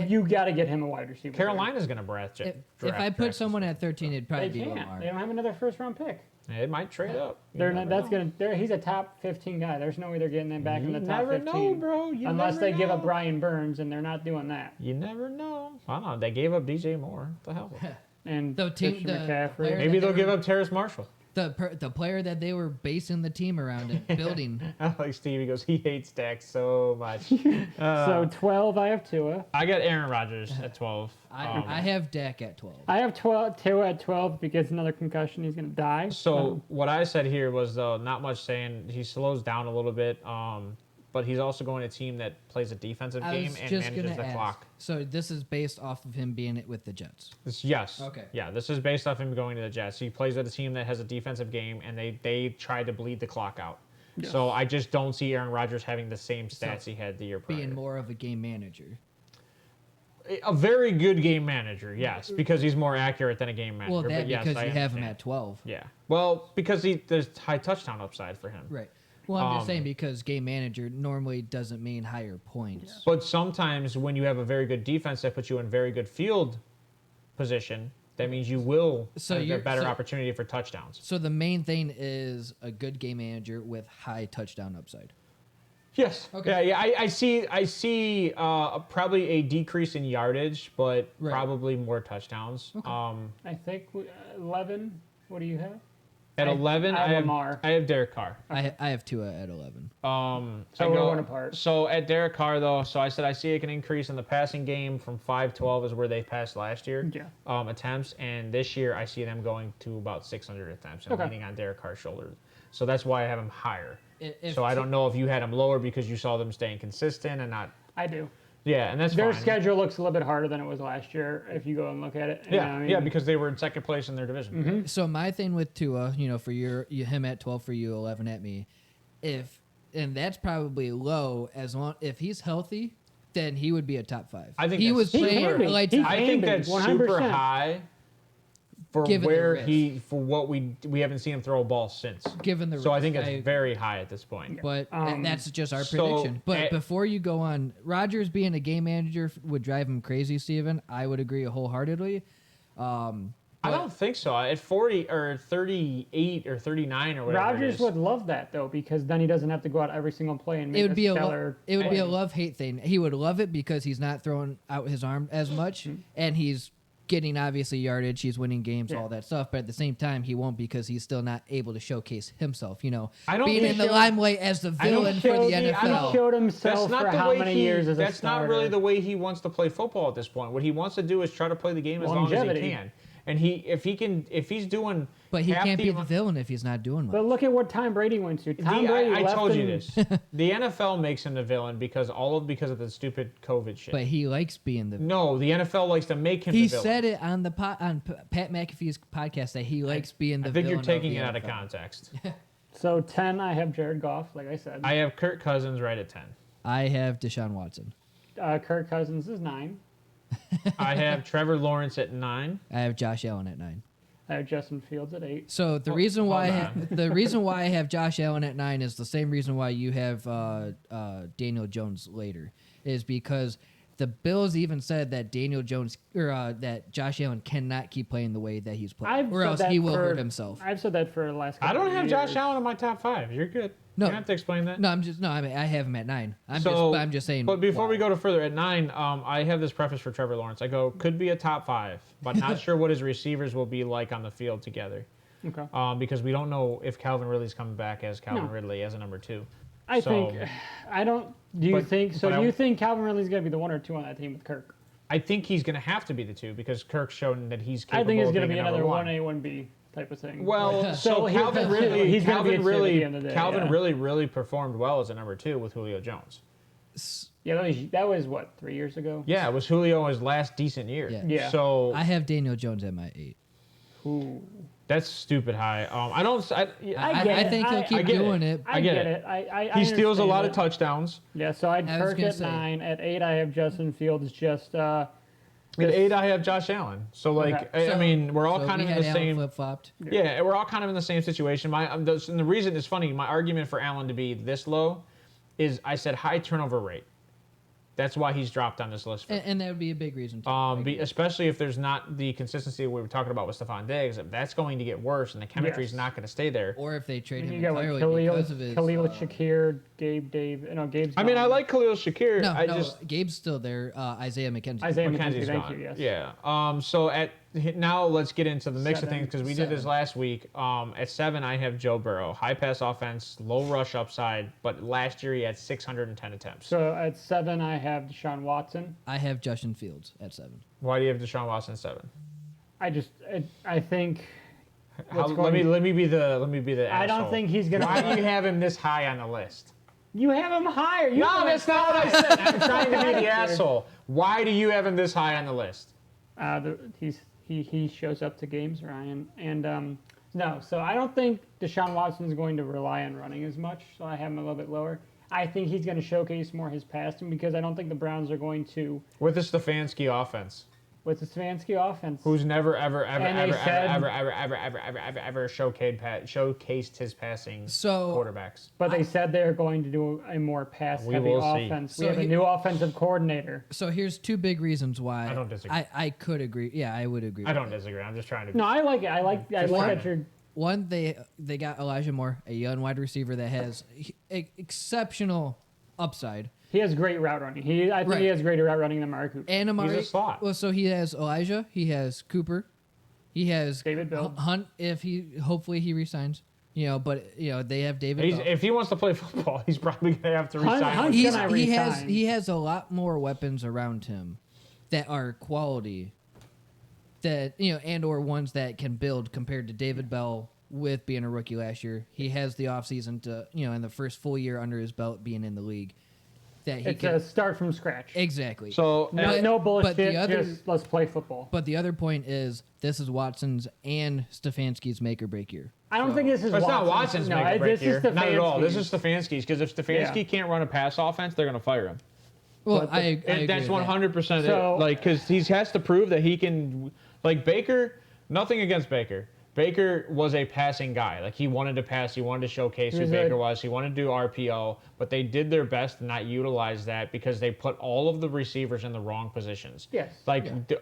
You got to get him a wide receiver. Carolina's going to draft. if I put someone at 13, it'd probably They be can't. Lamar. They don't have another first round pick. It might trade up. You They're never not, that's know. gonna. He's a top 15 guy. There's no way they're getting him back in the top never 15. know, bro. You Unless never they give up know. Brian Burns, and they're not doing that. You never know. I don't know. They gave up DJ Moore. What the hell? And The team- Christian the McCaffrey. player- Maybe they'll they give were- up Terrace Marshall. The player that they were basing the team around and building. I like Steve. He goes, he hates Dak so much. So 12, I have Tua. I got Aaron Rodgers at 12. I have Dak at 12. I have Tua at 12. If he gets another concussion, he's gonna die. So what I said here was, though, not much saying he slows down a little bit, but he's also going to a team that plays a defensive I game was and just manages gonna the ask. clock. So this is based off of him being with the Jets. Yes. Okay. Yeah, this is based off him going to the Jets. He plays with a team that has a defensive game, and they try to bleed the clock out. Yes. So I just don't see Aaron Rodgers having the same stats he had the year prior. Being more of a game manager. A very good game manager, yes, because he's more accurate than a game manager. Well, that but yes, because I you have him understand. at 12. Yeah. Well, because there's high touchdown upside for him. Right. Well, I'm just saying because game manager normally doesn't mean higher points. But sometimes when you have a very good defense that puts you in very good field position, that means you will have a better opportunity for touchdowns. So the main thing is a good game manager with high touchdown upside. Yes. Okay. Yeah. I see. Probably a decrease in yardage, but Right. probably more touchdowns. Okay. I think 11. What do you have? At 11, I have Lamar. I have Derek Carr. I have Tua at 11. So we're one apart. So at Derek Carr, though, so I said I see an increase in the passing game from 512 is where they passed last year. Yeah. Attempts, and this year I see them going to about 600 attempts and Okay. leaning on Derek Carr's shoulders. So that's why I have him higher. If So I don't know if you had him lower because you saw them staying consistent and not. I do. Yeah, and that's Their fine. schedule looks a little bit harder than it was last year if you go and look at it. You know what I mean? Yeah, because they were in second place in their division. So my thing with Tua, for him at 12 for you, 11 at me, and that's probably low if he's healthy, then he would be a top 5. I think he that's was playing super- he lights can out. I think be, that's 100%. super high for Given the where risk. for what we haven't seen him throw a ball since. Given the So I risk. think it's very high at this point. But that's just our so prediction. But at- before you go on, Rodgers being a game manager would drive him crazy, Steven. I would agree wholeheartedly. I don't think so. At 40 or 38 or 39 or whatever. Rodgers it is. would love that though because then he doesn't have to go out every single play and make It would be stellar. it would be a love-hate thing. He would love it because he's not throwing out his arm as much, and he's getting obviously yardage. He's winning games, all that stuff. But at the same time, he won't because he's still not able to showcase himself. I don't being think in the so. limelight as the villain for the He NFL. showed That's himself not for the how way many he. years as a That's starter. not really the way he wants to play football at this point. What he wants to do is try to play the game as long as Longevity. he can. And if he's doing. But he half can't be the the villain if he's not doing much. But look at what Tom Brady went to. Tom Brady I left told you him- this. The NFL makes him the villain because of the stupid COVID shit. But he likes being the. No, the NFL likes to make him He the villain. said it on the Pat McAfee's podcast that he likes being the I think villain. you're taking of it the out of NFL. context. So 10, I have Jared Goff, like I said. I have Kirk Cousins right at 10. I have Deshaun Watson. Kirk Cousins is 9. I have Trevor Lawrence at 9. I have Josh Allen at 9. I have Justin Fields at 8. So the reason why hold the reason why I have Josh Allen at 9 is the same reason why you have Daniel Jones later, is because the Bills even said that Daniel Jones or that Josh Allen cannot keep playing the way that he's playing, or else he will hurt himself. I've said that for the last I couple don't of have years. Josh Allen in my top 5. You're good. No. You don't have to explain that. No, I mean I have him at 9. I'm just saying. But before why. we go to further, at 9, I have this preface for Trevor Lawrence. I go, could be a top 5, but not sure what his receivers will be like on the field together. Okay. Because we don't know if Calvin Ridley's coming back as Calvin Ridley as a number 2. I think. I don't. Do you But- think? So but you think Calvin Ridley's going to be the 1 or 2 on that team with Kirk? I think he's going to have to be the 2 because Kirk's shown that he's capable I think it's of going to being be a number another 1. 1A, 1B type of thing. Well, So so he's Calvin gonna- really, he's gonna be a 2 at the end of the day, Calvin yeah. really performed well as a number 2 with Julio Jones. Yeah, that was what, 3 years ago? Yeah, it was Julio his last decent year. Yeah. Yeah. So I have Daniel Jones at my 8. Ooh. that's stupid high. I don't. I get I it. think he'll I keep get doing it. it. I get get it. it. I He steals a understand lot it. of touchdowns. Yeah, so I had I was Kirk gonna at say. 9. At 8, I have Justin Fields. Just At 8, I have Josh Allen. So like, Okay. I mean, we're all So kind we of in had the Allen same. flip-flopped. Yeah, we're all kind of in the same situation. And the reason is funny. My argument for Allen to be this low is I said high turnover rate. That's why he's dropped on this list. For me. And that would be a big reason. Too. Especially if there's not the consistency we were talking about with Stephon Diggs, if that's going to get worse and the chemistry is Yes. not going to stay there. Or if they trade him you got like entirely because of his. Khalil Shakir, Gabe's. Gabe's. I mean, I gone. like Khalil Shakir. No, Gabe's still there. Isaiah McKenzie. Isaiah McKenzie. McKenzie's Thank gone. you. Yes. Yeah. So now let's get into the mix of 7. things because we did this last week. At 7, I have Joe Burrow, high pass offense, low rush upside, but last year he had 610 attempts. So at 7, I have Deshaun Watson. I have Justin Fields at 7. Why do you have Deshaun Watson at 7? I think. Let me be the. I don't asshole. think he's gonna. Why do you have him this high on the list? You have him higher. You No, have him that's not what I said. I'm trying to be the asshole. Why do you have him this high on the list? He shows up to games, Ryan, and no. So I don't think Deshaun Watson is going to rely on running as much. So I have him a little bit lower. I think he's going to showcase more his passing because I don't think the Browns are going to With the Stefanski offense, with the Stefanski offense. who's never showcased his passing So- quarterbacks. But they said they're going to do a more pass-heavy will see. offense. So We have a new offensive coordinator. So here's 2 big reasons why I don't disagree. I could agree. Yeah, I would agree. I don't disagree. I'm just trying to. No, I like it. I like that you're. One, they got Elijah Moore, a young wide receiver that has exceptional upside. He has great route running. I think he has greater route running than Amari Cooper. And Amari, He's a slot. Well, so he has Elijah, he has Cooper, he has David Bell. Hunt. If hopefully he resigns. But they have David Bell. If he wants to play football, he's probably going to have to resign. He has a lot more weapons around him that are quality, that and or ones that can build compared to David Bell with being a rookie last year. He has the offseason to in the first full year under his belt being in the league. That he can start from scratch. Exactly. So no bullshit. Just let's play football. But the other point is this is Watson's and Stefanski's make or break year. I don't think this is. It's not Watson's make or break year. Not at all. This is Stefanski's, because if Stefanski can't run a pass offense, they're going to fire him. Well, I agree. That's with 100% So, it. Like, because he has to prove that he can. Like Baker, nothing against Baker. Baker was a passing guy. Like, he wanted to pass. He wanted to showcase who Baker was. He wanted to do RPO. But they did their best to not utilize that because they put all of the receivers in the wrong positions. Yes.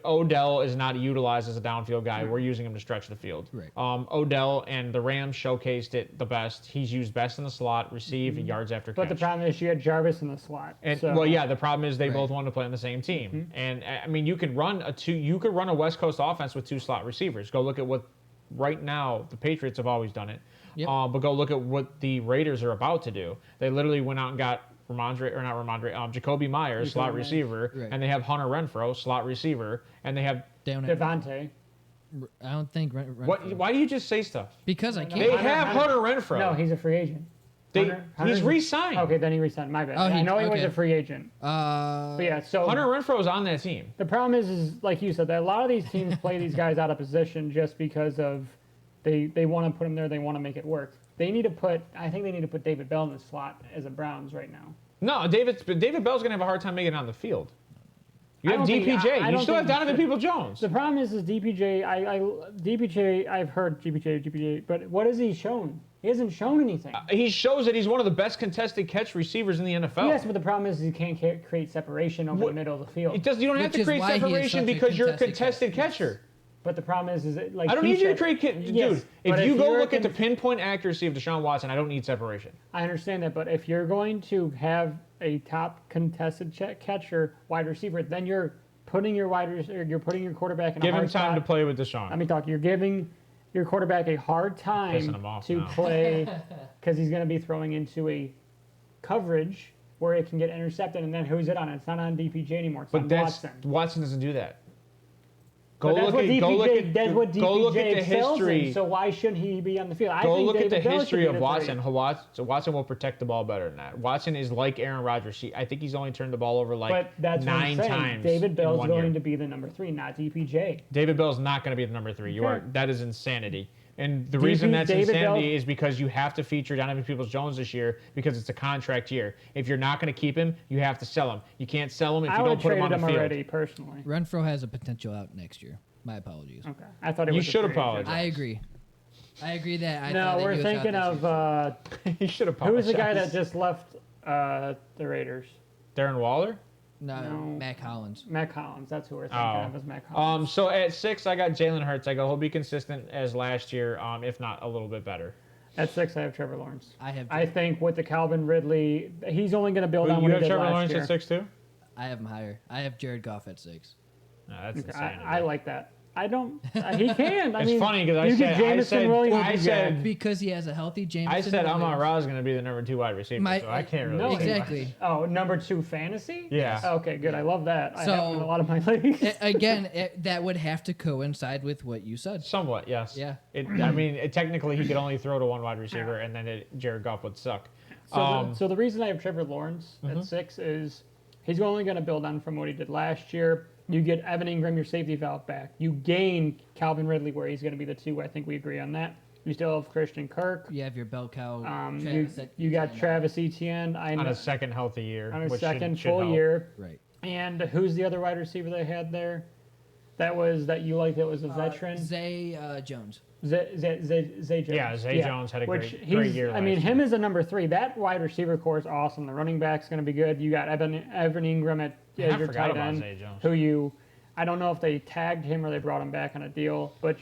Odell is not utilized as a downfield guy. We're using him to stretch the field. Right. Odell and the Rams showcased it the best. He's used best in the slot, receive, yards after catch. But the problem is you had Jarvis in the slot. And the problem is they both want to play on the same team. And I mean, you could run a West Coast offense with 2 slot receivers. Go look at what right now the Patriots have always done it. Yep. But go look at what the Raiders are about to do. They literally went out and got Jacoby Myers, slot receiver, right. and they have Hunter Renfrow, slot receiver, and they have Devontae. I don't think Renfrow. Why do you just say stuff? Because I can't. They have Hunter Renfrow. No, he's a free agent. He's re-signed. Okay, then he re-signed. My bad. I know he was a free agent. But yeah, so Hunter Renfrow is on that team. The problem is like you said, that a lot of these teams play these guys out of position just because of they want to put him there. They want to make it work. I think they need to put David Bell in the slot as a Browns right now. No, David Bell's gonna have a hard time making it on the field. You have DPJ. You still have Donovan Peoples-Jones. The problem is DPJ. I've heard DPJ, but what has he shown? He hasn't shown anything. He shows that he's one of the best contested catch receivers in the NFL. Yes, but the problem is he can't create separation over the middle of the field. You don't have to create separation because you're a contested catcher. But the problem is that like I don't need you to create, dude. If you go look at the pinpoint accuracy of Deshaun Watson, I don't need separation. I understand that, but if you're going to have a top contested catcher, wide receiver, then you're putting your quarterback in a hard spot. Give him time to play with Deshaun. Let me talk. You're giving your quarterback a hard time to play because he's going to be throwing into a coverage where it can get intercepted, and then who's it on? It's not on DPJ anymore. It's on Watson. Watson doesn't do that. That's what DPJ excels in, so why shouldn't he be on the field? Go look at the history of Watson. Watson will protect the ball better than that. Watson is like Aaron Rodgers. I think he's only turned the ball over like 9 times. David Bell's going to be the number 3, not DPJ. David Bell's not going to be the number 3. That is insanity. And the reason that's insanity is because you have to feature Donovan Peoples-Jones this year because it's a contract year. If you're not going to keep him, you have to sell him. You can't sell him if you don't put him on the field. Already, personally. Renfrow has a potential out next year. My apologies. Okay, I thought it was. You should apologize. I agree. I agree that. We're thinking of. He should apologize. Who was the guy that just left the Raiders? Darren Waller? No, Mac Hollins. Mac Hollins. That's who we're thinking of as Mac Hollins. So at 6, I got Jalen Hurts. I go, he'll be consistent as last year, if not a little bit better. At 6, I have Trevor Lawrence. I think with the Calvin Ridley, he's only going to build on what he did last year. You have Trevor Lawrence at 6 too? I have him higher. I have Jared Goff at 6. No, that's insane. I like that. I don't. He can. It's funny because I said because he has a healthy Jameson. I said Amon Ra is going to be the number 2 wide receiver, so I can't really. Exactly. Oh, number 2 fantasy? Yeah. Okay, good. I love that. I have him in a lot of my leagues. That would have to coincide with what you said. Somewhat, yes. Yeah. Technically, he could only throw to one wide receiver, and then Jared Goff would suck. So the reason I have Trevor Lawrence at 6 is he's only going to build on from what he did last year. You get Evan Ingram, your safety valve, back. You gain Calvin Ridley, where he's going to be the 2. I think we agree on that. You still have Christian Kirk. You have your bell cow. You got Travis Etienne. On a second healthy year. On a second full year. Right. And who's the other wide receiver they had there? That you liked that was a veteran? Zay Jones. Zay Jones. Yeah, Zay Jones had a great year last year. Him as a number 3. That wide receiver core is awesome. The running back's going to be good. You got Evan Ingram as your tight end. I don't know if they tagged him or they brought him back on a deal, but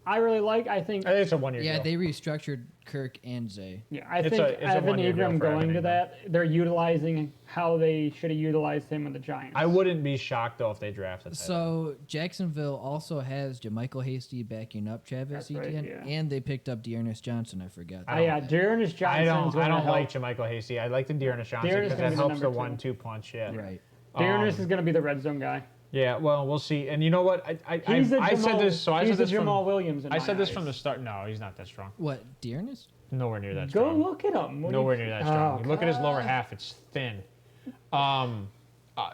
I really like. I think it's a 1 year Yeah, deal. they restructured Kirk and Zay. Yeah, I It's think a Evan 1 year deal Ingram for Evan going to Ingram. that, they're utilizing how they should have utilized him with the Giants. I wouldn't be shocked though if they drafted. So Jacksonville also has JaMychal Hasty backing up Travis That's right, Etienne, yeah. and they picked up Dearness Johnson. I forgot. Yeah, Dearness I Johnson's don't gonna like help. JaMychal Hasty. I like the Dearness Johnson Dearness because gonna that be the helps the number 1-2 punch. Yeah. Right. Dearness is going to be the red zone guy. Yeah. Well, we'll see. And you know what? I He's the said Jamal- this. So I he's said the this Jamal from. Williams. In I my said this eyes. from the start. No, he's not that strong. What, Dearness? Nowhere near that Go strong. look at him. What do Nowhere you- near that strong. Oh, You look at his lower God. half; it's thin.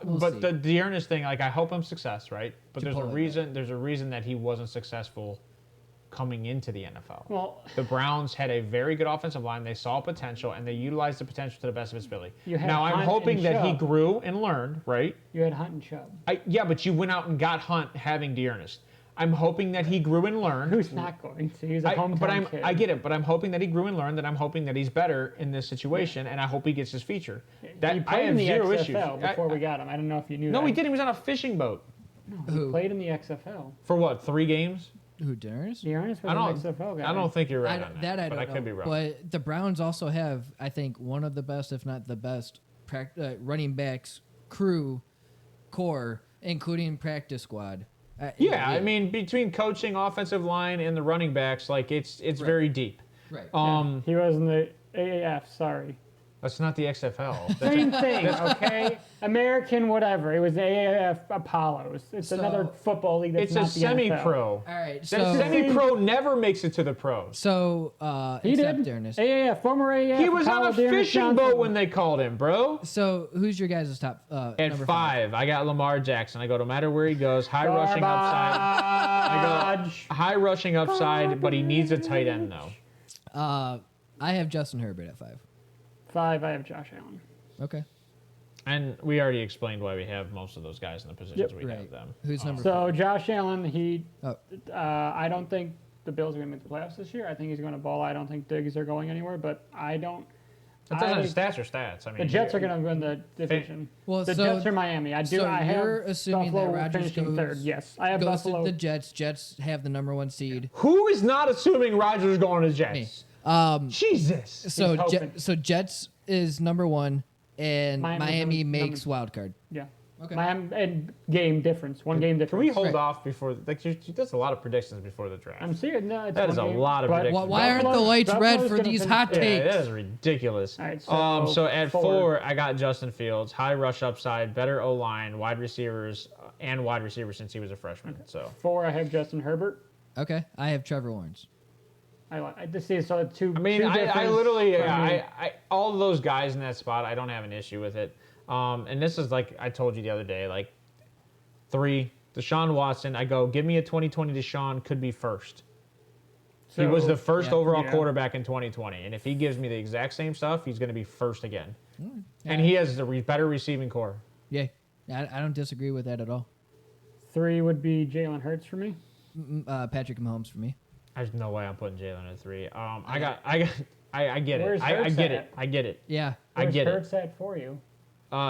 We'll But see. the Dearness thing, like, I hope him success, right? But there's a Chipotle. reason. There's a reason that he wasn't successful coming into the NFL. Well, The Browns had a very good offensive line. They saw potential, and they utilized the potential to the best of its ability. You had Now, I'm Hunt hoping and that he Chubb. grew and learned, right? you had Hunt and Chubb. Yeah, but you went out and got Hunt having Dearness. I'm hoping that he grew and learned. Who's not going to? He's a hometown kid. I get it, but I'm hoping that he grew and learned, and I'm hoping that he's better in this situation, and I hope he gets his feature. That he I played have in the zero XFL issues. before we got him. I don't know if you knew that. No, he didn't. He was on a fishing boat Who? Played in the XFL. for what? 3 games? Who, Dearness? Dearness was I don't. an XFL guy. I don't think you're right I, on that. that I don't but know. I could be wrong. But the Browns also have, I think, one of the best, if not the best, running backs core, including practice squad. Yeah, I mean, between coaching, offensive line, and the running backs, like it's very deep. Right. He was in the AAF. Sorry. That's not the XFL. That's Same thing, okay? American, whatever. It was the AAF Apollos. It's So- another football league that's it's a not the NFL. semi-pro. All right. That So, semi-pro never makes it to the pros. He except did. Dearness. AAF, former AAF. He was on Apollo a Dearness fishing Johnson. boat when they called him, bro. So who's your guys' top? At number 5, I got Lamar Jackson. I go no matter where he goes, high rushing upside. Garbage. High rushing upside, but he needs a tight end though. I have Justin Herbert at 5. 5, I have Josh Allen. Okay. And we already explained why we have most of those guys in the positions we have Right. them. Who's number So 4? Josh Allen, Oh. I don't think the Bills are going to make the playoffs this year. I think he's going to ball. I don't think Diggs are going anywhere, but I don't. Stats are stats. I mean, The Jets are going to win the division. Well, the so- Jets are Miami. I so have you're assuming that Buffalo Rodgers finishing goes- third. Yes, I have Goes Buffalo. to the Jets. Jets have the number 1 seed. Who is not assuming Rodgers going to Jets? Jesus. So He's hoping. Jets is number 1, and Miami's Miami number- makes wild card. Yeah. Okay. Miami and game difference. One game difference. Can we hold Right. off before? Like, that's a lot of predictions before the draft. I'm serious. No, it's That one is a game, lot of but predictions. Why aren't the Buffalo- lights red Buffalo's for gonna these finish- hot Yeah, takes? that is ridiculous. All right, So at 4. 4, I got Justin Fields, high rush upside, better O line, wide receivers, and wide receiver since he was a freshman. So 4, I have Justin Herbert. Okay. I have Trevor Lawrence. I just see so two. I mean, two I difference literally, for me. I all of those guys in that spot, I don't have an issue with it. And this is like I told you the other day, like 3, Deshaun Watson. I go, give me a 2020 Deshaun, could be first. He So- was the first overall Yeah. quarterback in 2020, and if he gives me the exact same stuff, he's going to be first again. And he has the better receiving core. Yeah. I don't disagree with that at all. 3 would be Jalen Hurts for me. Patrick Mahomes for me. There's no way I'm putting Jalen at 3. I get it. Where's I Hurts get at? it. I get it. Yeah. I Where's get it. Hurts at for you?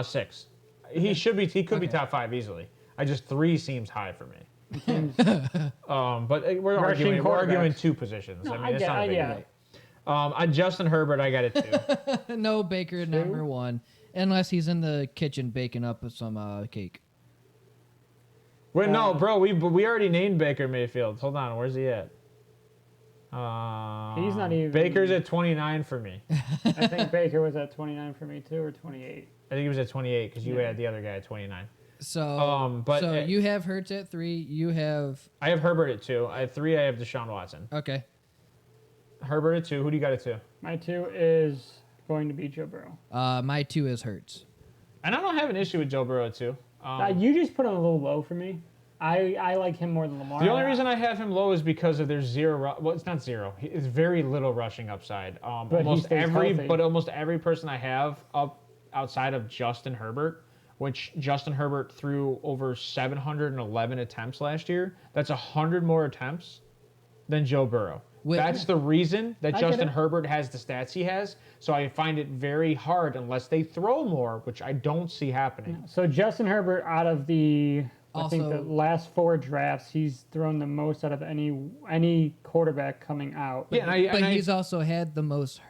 6. He should be. He could be Okay. top 5 easily. I just 3 seems high for me. But we're Rushing arguing. We're arguing quarterbacks. 2 positions. No, I mean, I it's get- not a I big get deal. it. Justin Herbert, I got it 2. No Baker number 1, unless he's in the kitchen baking up some cake. Wait, no, bro. We already named Baker Mayfield. Hold on. Where's he at? He's not even- Baker's at 29 for me. I think Baker was at 29 for me too, or 28. I think he was at 28 because you Yeah. had the other guy at 29. So, but so you have Hurts at 3. You have I have Herbert at 2. I have 3. I have Deshaun Watson. okay. Herbert at 2. Who do you got at 2? My 2 is going to be Joe Burrow. My 2 is Hurts. And I don't have an issue with Joe Burrow at 2. You just put him a little low for me. I like him more than Lamar. The only reason I have him low is because of there's zero. Well, it's not zero. It's very little rushing upside. he Almost stays healthy. almost every person I have up outside of Justin Herbert, which Justin Herbert threw over 711 attempts last year. That's 100 more attempts than Joe Burrow. That's the reason that I get Justin it. Herbert has the stats he has. So I find it very hard unless they throw more, which I don't see happening. So Justin Herbert out of the I think the Also, last 4 drafts, he's thrown the most out of any quarterback coming out. Yeah, but he's also had the most,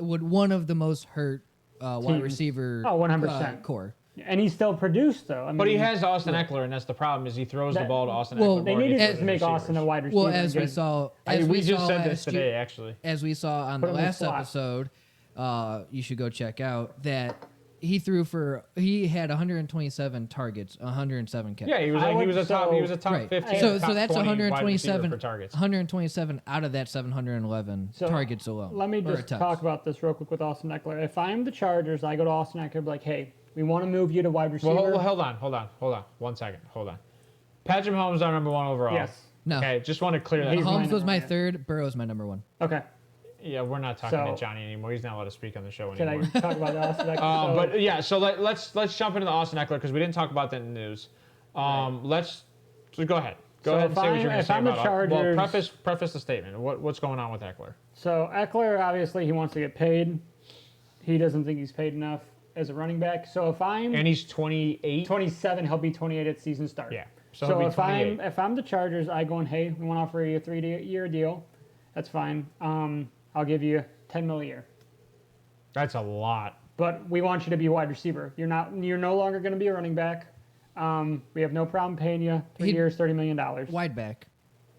one of the most hurt wide Teams. receiver 100%. core. And he still produced, though. I mean, But he has Austin Eckler, and that's the problem. Is he throws the ball to Austin well, Eckler They more than he needed throws to make receivers. Austin a wide receiver. Well, as we and saw, we just said this last today, year- actually. as we saw on Put the him in the last slot. episode, you should go check out that he had 127 targets, 107 catches. Yeah, he was a top Right. 15. So top that's 20 wide receiver 127 for targets. 127 out of that 711 So, targets alone. Let me or just attempts. talk about this real quick with Austin Eckler. If I'm the Chargers, I go to Austin Eckler and be like, hey, we want to move you to wide receiver. Well, hold on. 1 second. Hold on. Patrick Mahomes is our number 1 overall. Yes. No. Okay, just want to clear that. He's up. my Mahomes was number my one. third. Burrow's my number 1. Okay. Yeah, we're not talking So- to Johnny anymore. He's not allowed to speak on the show Can anymore. I talk about Austin Eckler? But yeah, so let's jump into the Austin Eckler because we didn't talk about that in the news. Let's so go ahead. Go So ahead and say what you're going to if say I'm the about Chargers- Well, preface the statement. What's going on with Eckler? So Eckler, obviously, he wants to get paid. He doesn't think he's paid enough as a running back. So if I'm And he's 28. 27, he'll be 28 at season start. Yeah. So So he'll be if 28. I'm the Chargers, I go and hey, we want to offer you a 3-year deal. That's fine. I'll give you $10 million a year. That's a lot. But we want you to be a wide receiver. You're no longer going to be a running back. We have no problem paying you 3 years, $30 million. Wide back.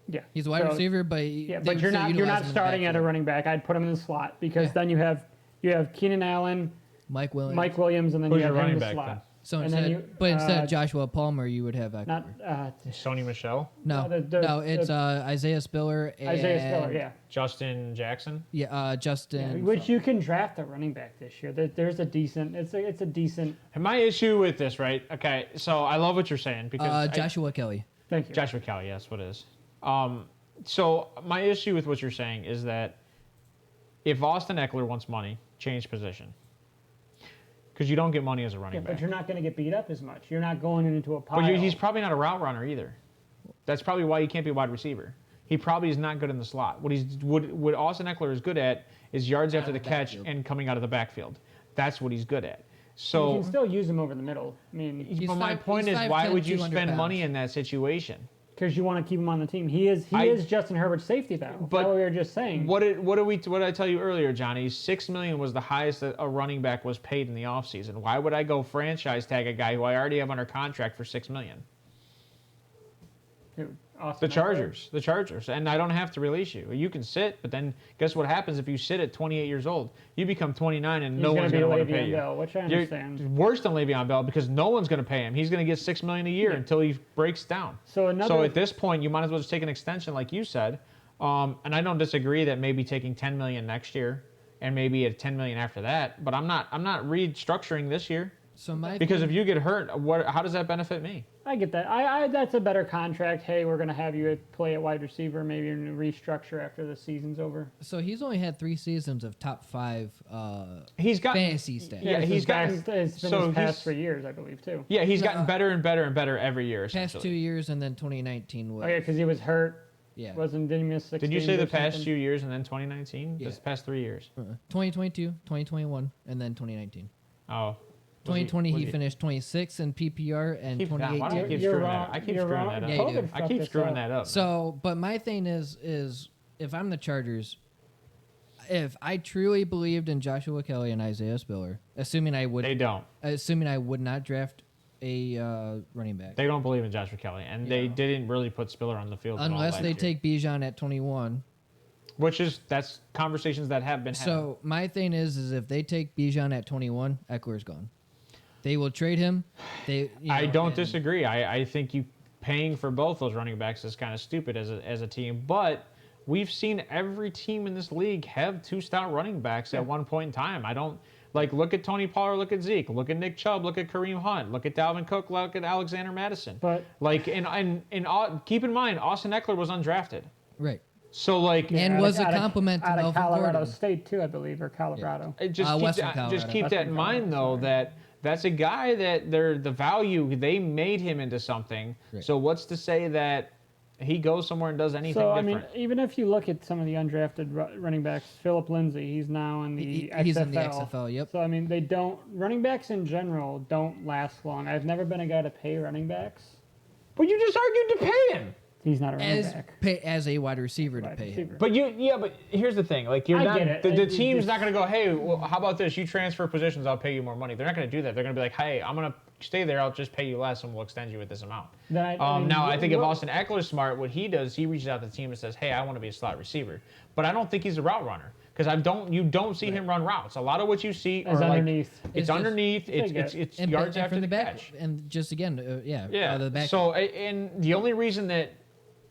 Yeah. He's a wide So- receiver, but Yeah, but you're not starting at a running back. I'd put him in the slot because Yeah. then you have Keenan Allen, Mike Williams. Mike Williams, and then Who's you have your him in running the back, slot. then? So and then instead of Joshua Palmer, you would have Eckler. Not Sony Michel, no, it's Isaiah Spiller and Isaiah Spiller. Yeah. Justin Jackson. Justin. Which you can draft a running back this year. There's a decent. It's a decent. And my issue with this, right? Okay, so I love what you're saying because Joshua Kelly. Thank you. Joshua Kelly, yes, what it is. So my issue with what you're saying is that if Austin Eckler wants money, change position. Because you don't get money as a running Yeah, back. but you're not going to get beat up as much. You're not going into a pile. But he's probably not a route runner either. That's probably why he can't be a wide receiver. He probably is not good in the slot. What Austin Eckler is good at is yards after the catch and coming out of the backfield. That's what he's good at. You So, can still use him over the middle. I mean, but my point is, 5'10", why would you 200 spend pounds. money in that situation? because you want to keep him on the team. He is Justin Herbert's safety valve. But That's what we were just saying. What did I tell you earlier, Johnny? $6 million was the highest that a running back was paid in the offseason. Why would I go franchise tag a guy who I already have under contract for $6 million? Who, Austin The Eckler? Chargers, and I don't have to release you. You can sit, but then guess what happens if you sit at 28 years old? You become 29, and no one's going to want to pay you. Bell, which I You're understand. worse than Le'Veon Bell because no one's going to pay him. He's going to get $6 million a year until he breaks down. So at this point, you might as well just take an extension, like you said. And I don't disagree that maybe taking $10 million next year and maybe at $10 million after that. But I'm not restructuring this year So my because if you get hurt, how does that benefit me? I get that. I that's a better contract. Hey, we're going to have you play at wide receiver, maybe in restructure after the season's over. So he's only had 3 seasons of top 5 He's got fantasy stats. Yeah, he's gotten. It's been so his past he's- 3 years, I believe, too. Yeah, he's gotten better and better and better every year. Past Essentially. 2 years and then 2019 was. Oh, yeah, because he was hurt. Yeah. Didn't he miss 6 Did you games say the or past something? few years and then 2019? Yeah. This past 3 years. 2022, 2021, and then 2019. Oh. 2020 he finished 26th in PPR and Why do I 2018. keep You're screwing wrong. that? I keep You're screwing wrong. that up. Yeah, you do. COVID I fucked keep us screwing up. that up. So, but my thing is if I'm the Chargers, if I truly believed in Joshua Kelly and Isaiah Spiller, assuming I would not draft a running back, They don't believe in Joshua Kelly, and they didn't really put Spiller on the field at all unless last they year. take Bijan at 21. That's conversations that have been had. So my thing is if they take Bijan at 21, Eckler's gone. They will trade him. I don't disagree. I think you paying for both those running backs is kind of stupid as a team, but we've seen every team in this league have 2 star running backs at one point in time. I don't look at Tony Pollard, look at Zeke, look at Nick Chubb, look at Kareem Hunt, look at Dalvin Cook, look at Alexander Madison. But keep in mind Austin Eckler was undrafted. Right. So And was a compliment to out of Melvin Colorado Gordon. State too, I believe, or Colorado. Western Just keep Colorado. that in mind, though, that's a guy that the value, they made him into something. Right. So what's to say that he goes somewhere and does anything So I different? mean, even if you look at some of the undrafted running backs, Philip Lindsay, he's now in the XFL. He's in the XFL, yep. So I mean, running backs in general don't last long. I've never been a guy to pay running backs, But you just argued to pay him. He's not a running back. As a wide receiver to pay him. But but here's the thing. Like, you're I not, get it. the team's not going to go, hey, well, how about this? You transfer positions, I'll pay you more money. They're not going to do that. They're going to be like, hey, I'm going to stay there. I'll just pay you less, and we'll extend you at this amount. I think if Austin Eckler's smart, what he does, he reaches out to the team and says, hey, I want to be a slot receiver. But I don't think he's a route runner. Because you don't see him run routes. A lot of what you see are underneath. It's underneath. It's yards after the catch. And just again, the back. So and the only reason that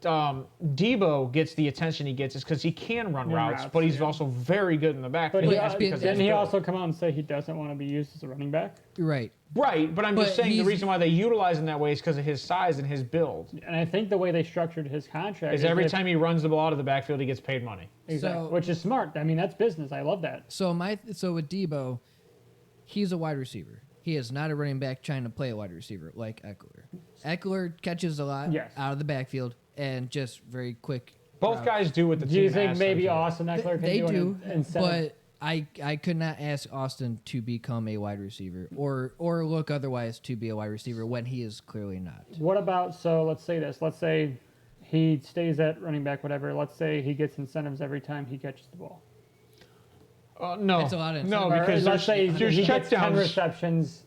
Debo gets the attention he gets is because he can run routes, but he's also very good in the backfield. But didn't he also come out and say he doesn't want to be used as a running back? Right. Right, but I'm just saying the reason why they utilize him that way is because of his size and his build. And I think the way they structured his contract is every time he runs the ball out of the backfield, he gets paid money. Exactly, which is smart. I mean, that's business. I love that. So with Debo, he's a wide receiver. He is not a running back trying to play a wide receiver like Eckler. Eckler catches a lot out of the backfield and just very quick. Both guys do what the team Do you think asks maybe them to. Austin Eckler can They do, instead but I could not ask Austin to become a wide receiver or look otherwise to be a wide receiver when he is clearly not. What about, so let's say this. Let's say he stays at running back, whatever. Let's say he gets incentives every time he catches the ball. No. That's a lot of no, incentives. because let's say he gets 10 checkdowns. receptions.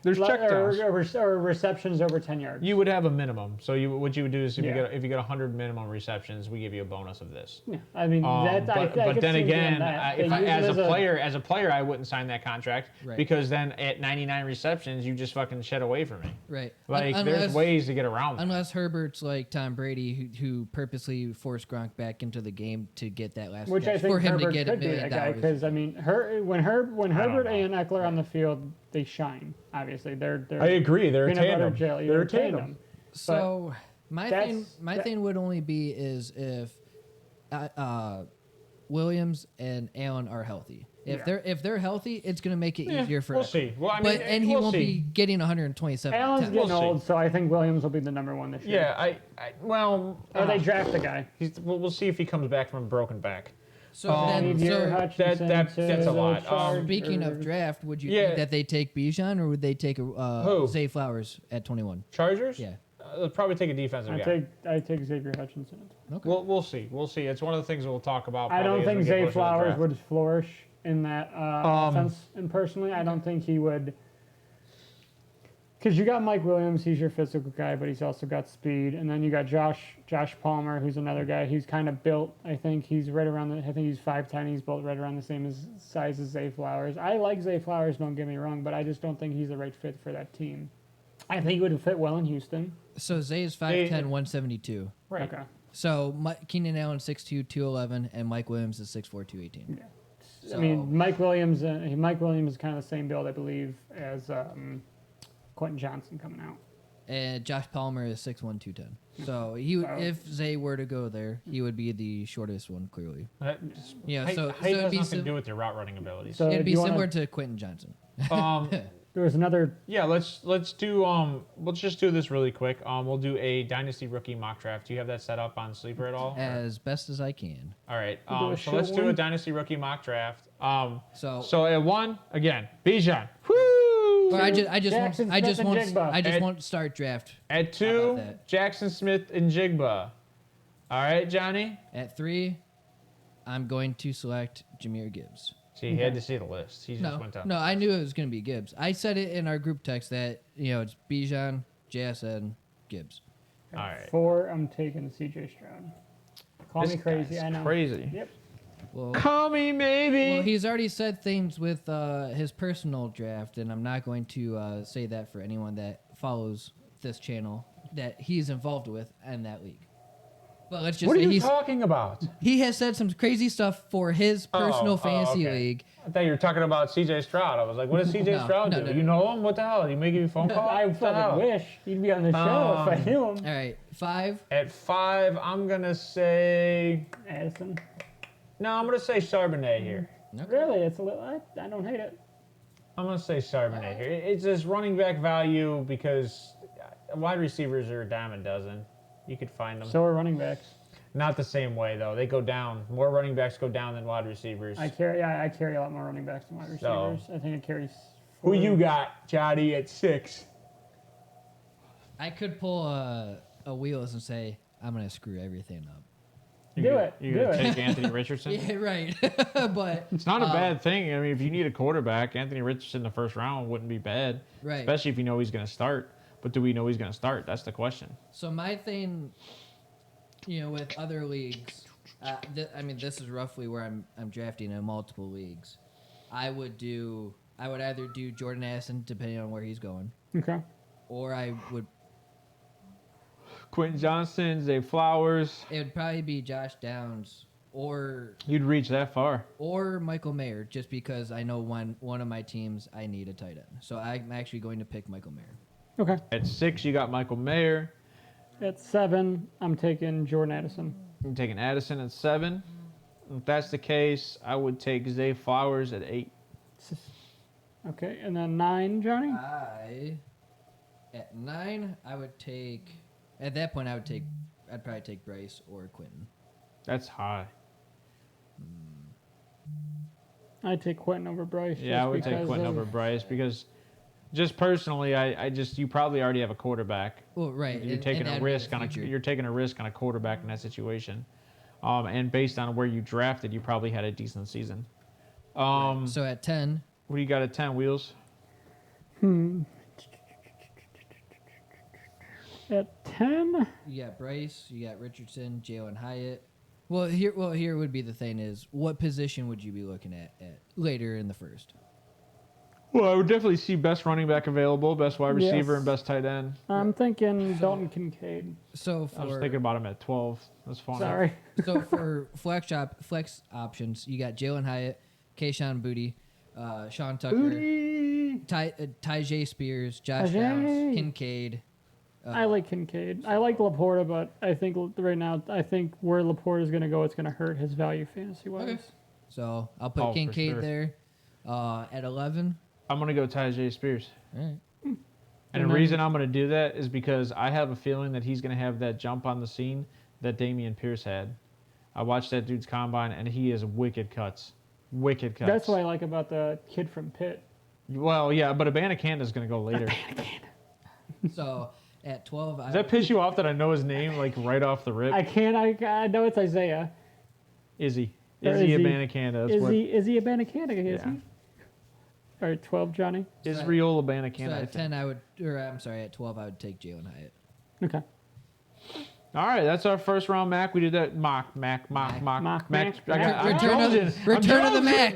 There's checkdowns. Or receptions over 10 yards. You would have a minimum. So what you would do is if you get 100 minimum receptions, we give you a bonus of this. Yeah, I mean, but then again, as a player, I wouldn't sign that contract because then at 99 receptions, you just fucking shed away from me. Right. Like there's ways to get around that. Unless Herbert's like Tom Brady, who purposely forced Gronk back into the game to get that last Which catch I think for him Herbert to get could $1 be million. that guy, because I mean, when Herbert and Eckler on the field, they shine. Obviously, they're I agree. They're a tandem. They're a tandem. So my thing would only be is if Williams and Allen are healthy. If they're healthy, it's going to make it easier for us. We'll see. Well, I mean, he won't be getting 127. Allen's getting old, so I think Williams will be the number one this year. Yeah, or they draft the guy. We'll see if he comes back from a broken back. So that's a lot. Speaking of draft, would you think that they take Bijan or would they take Zay Flowers at 21? Chargers? Yeah. They'll probably take a defensive guy. I take Xavier Hutchinson. Okay. We'll see. It's one of the things we'll talk about. I don't think Zay Flowers would flourish in that offense. And personally, I don't think he would. Because you got Mike Williams, he's your physical guy, but he's also got speed. And then you got Josh Palmer, who's another guy. He's kind of built. I think he's right around. I think he's 5'10". He's built right around the same size as Zay Flowers. I like Zay Flowers, don't get me wrong, but I just don't think he's the right fit for that team. I think he would fit well in Houston. So Zay is 5'10", 172. Right. Okay. So Keenan Allen 6'2", 211, and Mike Williams is 6'4", 218. Yeah. So, I mean, Mike Williams is kind of the same build, I believe, as Quentin Johnson coming out. And Josh Palmer is 6'1", 210. So if Zay were to go there, he would be the shortest one, clearly. Height has nothing to do with your route running abilities. So it'd be similar to Quentin Johnson. There was another. Yeah, let's just do this really quick. We'll do a dynasty rookie mock draft. Do you have that set up on Sleeper at all? As best as I can. All right. So let's do a dynasty rookie mock draft. So at 1 again, Bijan. Woo! I just want start draft. At 2, Jackson Smith and Jigba. All right, Johnny. At 3, I'm going to select Jahmyr Gibbs. See, he had to see the list. He just went down. No, I knew it was going to be Gibbs. I said it in our group text that, it's Bijan, JSN, Gibbs. All right. 4, I'm taking CJ Stroud. Call me crazy, I know. Crazy. Yep. Well, call me maybe. Well, he's already said things with his personal draft, and I'm not going to say that for anyone that follows this channel that he's involved with in that league. But let's just what say are you talking about? He has said some crazy stuff for his personal fantasy league. I thought you were talking about CJ Stroud. I was like, what does CJ Stroud do? You know him? What the hell? You making a phone call? I fucking wish he'd be on the show if I knew him. All right, 5. At 5, I'm going to say... Addison. No, I'm going to say Charbonnet here. Okay. Really? It's a little... I don't hate it. I'm going to say Charbonnet here. It's this running back value because wide receivers are a dime a dozen. You could find them. So are running backs. Not the same way, though. They go down. More running backs go down than wide receivers. I carry a lot more running backs than wide receivers. I think it carries 4. Who you got, Johnny, at 6? I could pull a Wheels and say, I'm going to screw everything up. Do it. You're going to take Anthony Richardson? Yeah, right. But It's not a bad thing. I mean, if you need a quarterback, Anthony Richardson in the first round wouldn't be bad. Right. Especially if you know he's going to start. But do we know he's going to start? That's the question. So my thing, with other leagues, this is roughly where I'm drafting in multiple leagues. I would either do Jordan Addison, depending on where he's going, Okay. or I would. Quentin Johnson, Zay Flowers. It would probably be Josh Downs or You'd reach that far. Michael Mayer, just because I know one of my teams I need a tight end. So I'm actually going to pick Michael Mayer. Okay. At 6, you got Michael Mayer. At 7, I'm taking Jordan Addison. I'm taking Addison at 7. If that's the case, I would take Zay Flowers at 8. Okay, and then 9, Johnny? At 9, I would take. At that point, I'd probably take Bryce or Quentin. That's high. I'd take Quentin over Bryce. Yeah, I would take Quentin over Bryce because just personally, you probably already have a quarterback. Well, right. You're taking a risk on a quarterback in that situation. And based on where you drafted, you probably had a decent season. Right. So at 10. What do you got at 10, Wheels? At 10? You got Bryce, you got Richardson, Jalen Hyatt. Well, here would be the thing is, what position would you be looking at later in the first? Well, I would definitely see best running back available, best wide receiver, and best tight end. I'm thinking Dalton Kincaid. So I was thinking about him at 12. That's fine. Sorry. So for flex options, you got Jalen Hyatt, Kayshawn Booty, Sean Tucker, Tyjae Spears, Josh Downs, Kincaid. I like Kincaid. I like Laporta, but I think right now, where Laporta is going to go, it's going to hurt his value fantasy-wise. Okay. So I'll put Kincaid there. At 11. I'm going to go Tyjae Spears. All right. And the reason I'm going to do that is because I have a feeling that he's going to have that jump on the scene that Damian Pierce had. I watched that dude's combine, and he is wicked cuts. Wicked cuts. That's what I like about the kid from Pitt. Well, yeah, but Abanikanda is going to go later. So at 12, Does that piss you off that I know his name like right off the rip? I know it's Isaiah. Izzy Abanikanda. Is he Abanikanda? Is Yeah. he? All right, 12, Johnny. Israel Abanikanda. So at 10, at 12, I would take Jalen Hyatt. Okay. All right, that's our first round Mac. We did that Mac. Return of the Mac.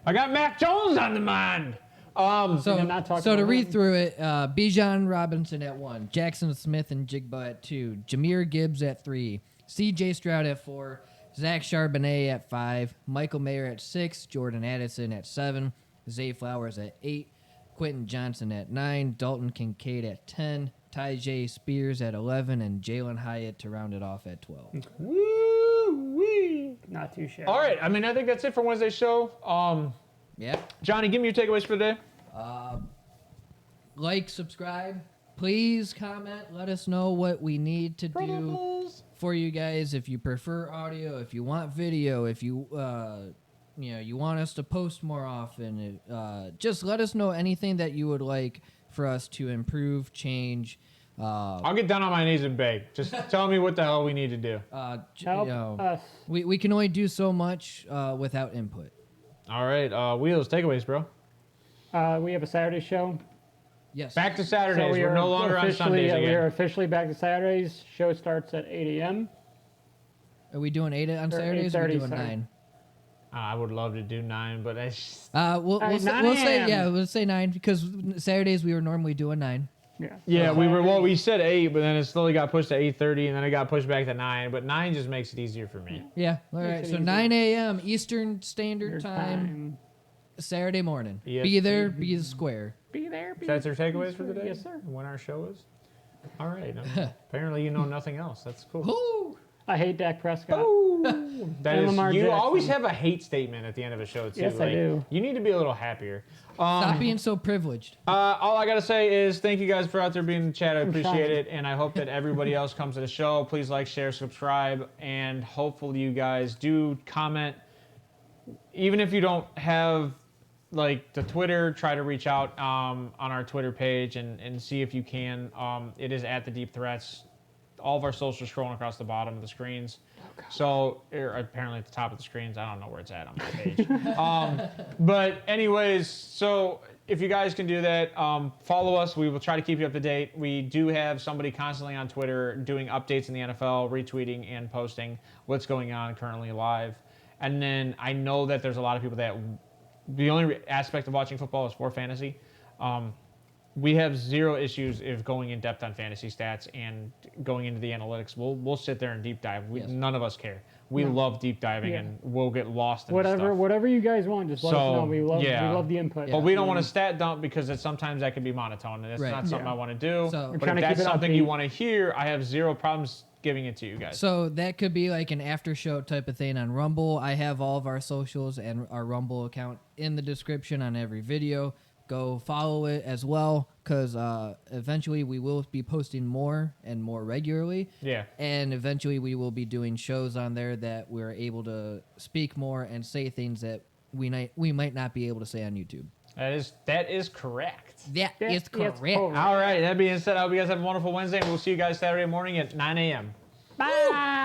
I got Mac Jones on the mind. So to read through it, Bijan Robinson at 1, Jackson Smith and Jigba at 2, Jahmyr Gibbs at 3, C.J. Stroud at 4, Zach Charbonnet at 5, Michael Mayer at 6, Jordan Addison at 7, Zay Flowers at 8, Quentin Johnson at 9, Dalton Kincaid at 10, Tyjae Spears at 11, and Jalen Hyatt to round it off at 12. Woo-wee. Not too shabby. All right, I think that's it for Wednesday's show. Yeah. Johnny, give me your takeaways for today. Like, subscribe. Please comment. Let us know what we need to do for you guys. If you prefer audio, if you want video, if you you want us to post more often, just let us know anything that you would like for us to improve, change. I'll get down on my knees and beg. Just tell me what the hell we need to do. Help us. We can only do so much without input. All right, Wheels, takeaways, bro. We have a Saturday show. Yes. Back to Saturdays. So We're no longer on Sundays again. We are officially back to Saturdays. Show starts at 8 a.m. Are we doing 8 on Saturdays? Or are we doing 9? I would love to do 9, but we'll say 9 because Saturdays we were normally doing 9. Yeah. We said 8, but then it slowly got pushed to 8:30, and then it got pushed back to 9. But 9 just makes it easier for me. Yeah. All right. So 9 a.m. Eastern Standard Time, Saturday morning. EST. Be there. Be square. Be there. That's your takeaways for today? Yes, sir. When our show is? All right. Apparently you know nothing else. That's cool. Woo! I hate Dak Prescott. That is, Lamar you Jackson. always have a hate statement at the end of a show, too. Yes, I do. You need to be a little happier. Stop being so privileged. All I got to say is thank you guys for out there being in the chat. I appreciate it. And I hope that everybody else comes to the show. Please like, share, subscribe. And hopefully you guys do comment. Even if you don't have like the Twitter, try to reach out on our Twitter page and see if you can. It is at the Deep Threats. All of our socials scrolling across the bottom of the screens. So apparently at the top of the screens, I don't know where it's at on my page. But anyways, so if you guys can do that, follow us. We will try to keep you up to date. We do have somebody constantly on Twitter doing updates in the NFL, retweeting and posting what's going on currently live. And then I know that there's a lot of people that the only aspect of watching football is for fantasy. We have zero issues if going in depth on fantasy stats and going into the analytics. We'll sit there and deep dive. None of us care. We love deep diving, and we'll get lost in stuff. Whatever you guys want, just let us know. We love the input. But we don't want to stat dump because sometimes that can be monotone, and it's not something I want to do. So, but if that's something you want to hear, I have zero problems giving it to you guys. So that could be like an after show type of thing on Rumble. I have all of our socials and our Rumble account in the description on every video. Go follow it as well, because eventually we will be posting more and more regularly. Yeah. And eventually we will be doing shows on there that we're able to speak more and say things that we might not be able to say on YouTube. That is correct. That is correct. All right. That being said, I hope you guys have a wonderful Wednesday, and we'll see you guys Saturday morning at 9 a.m. Bye.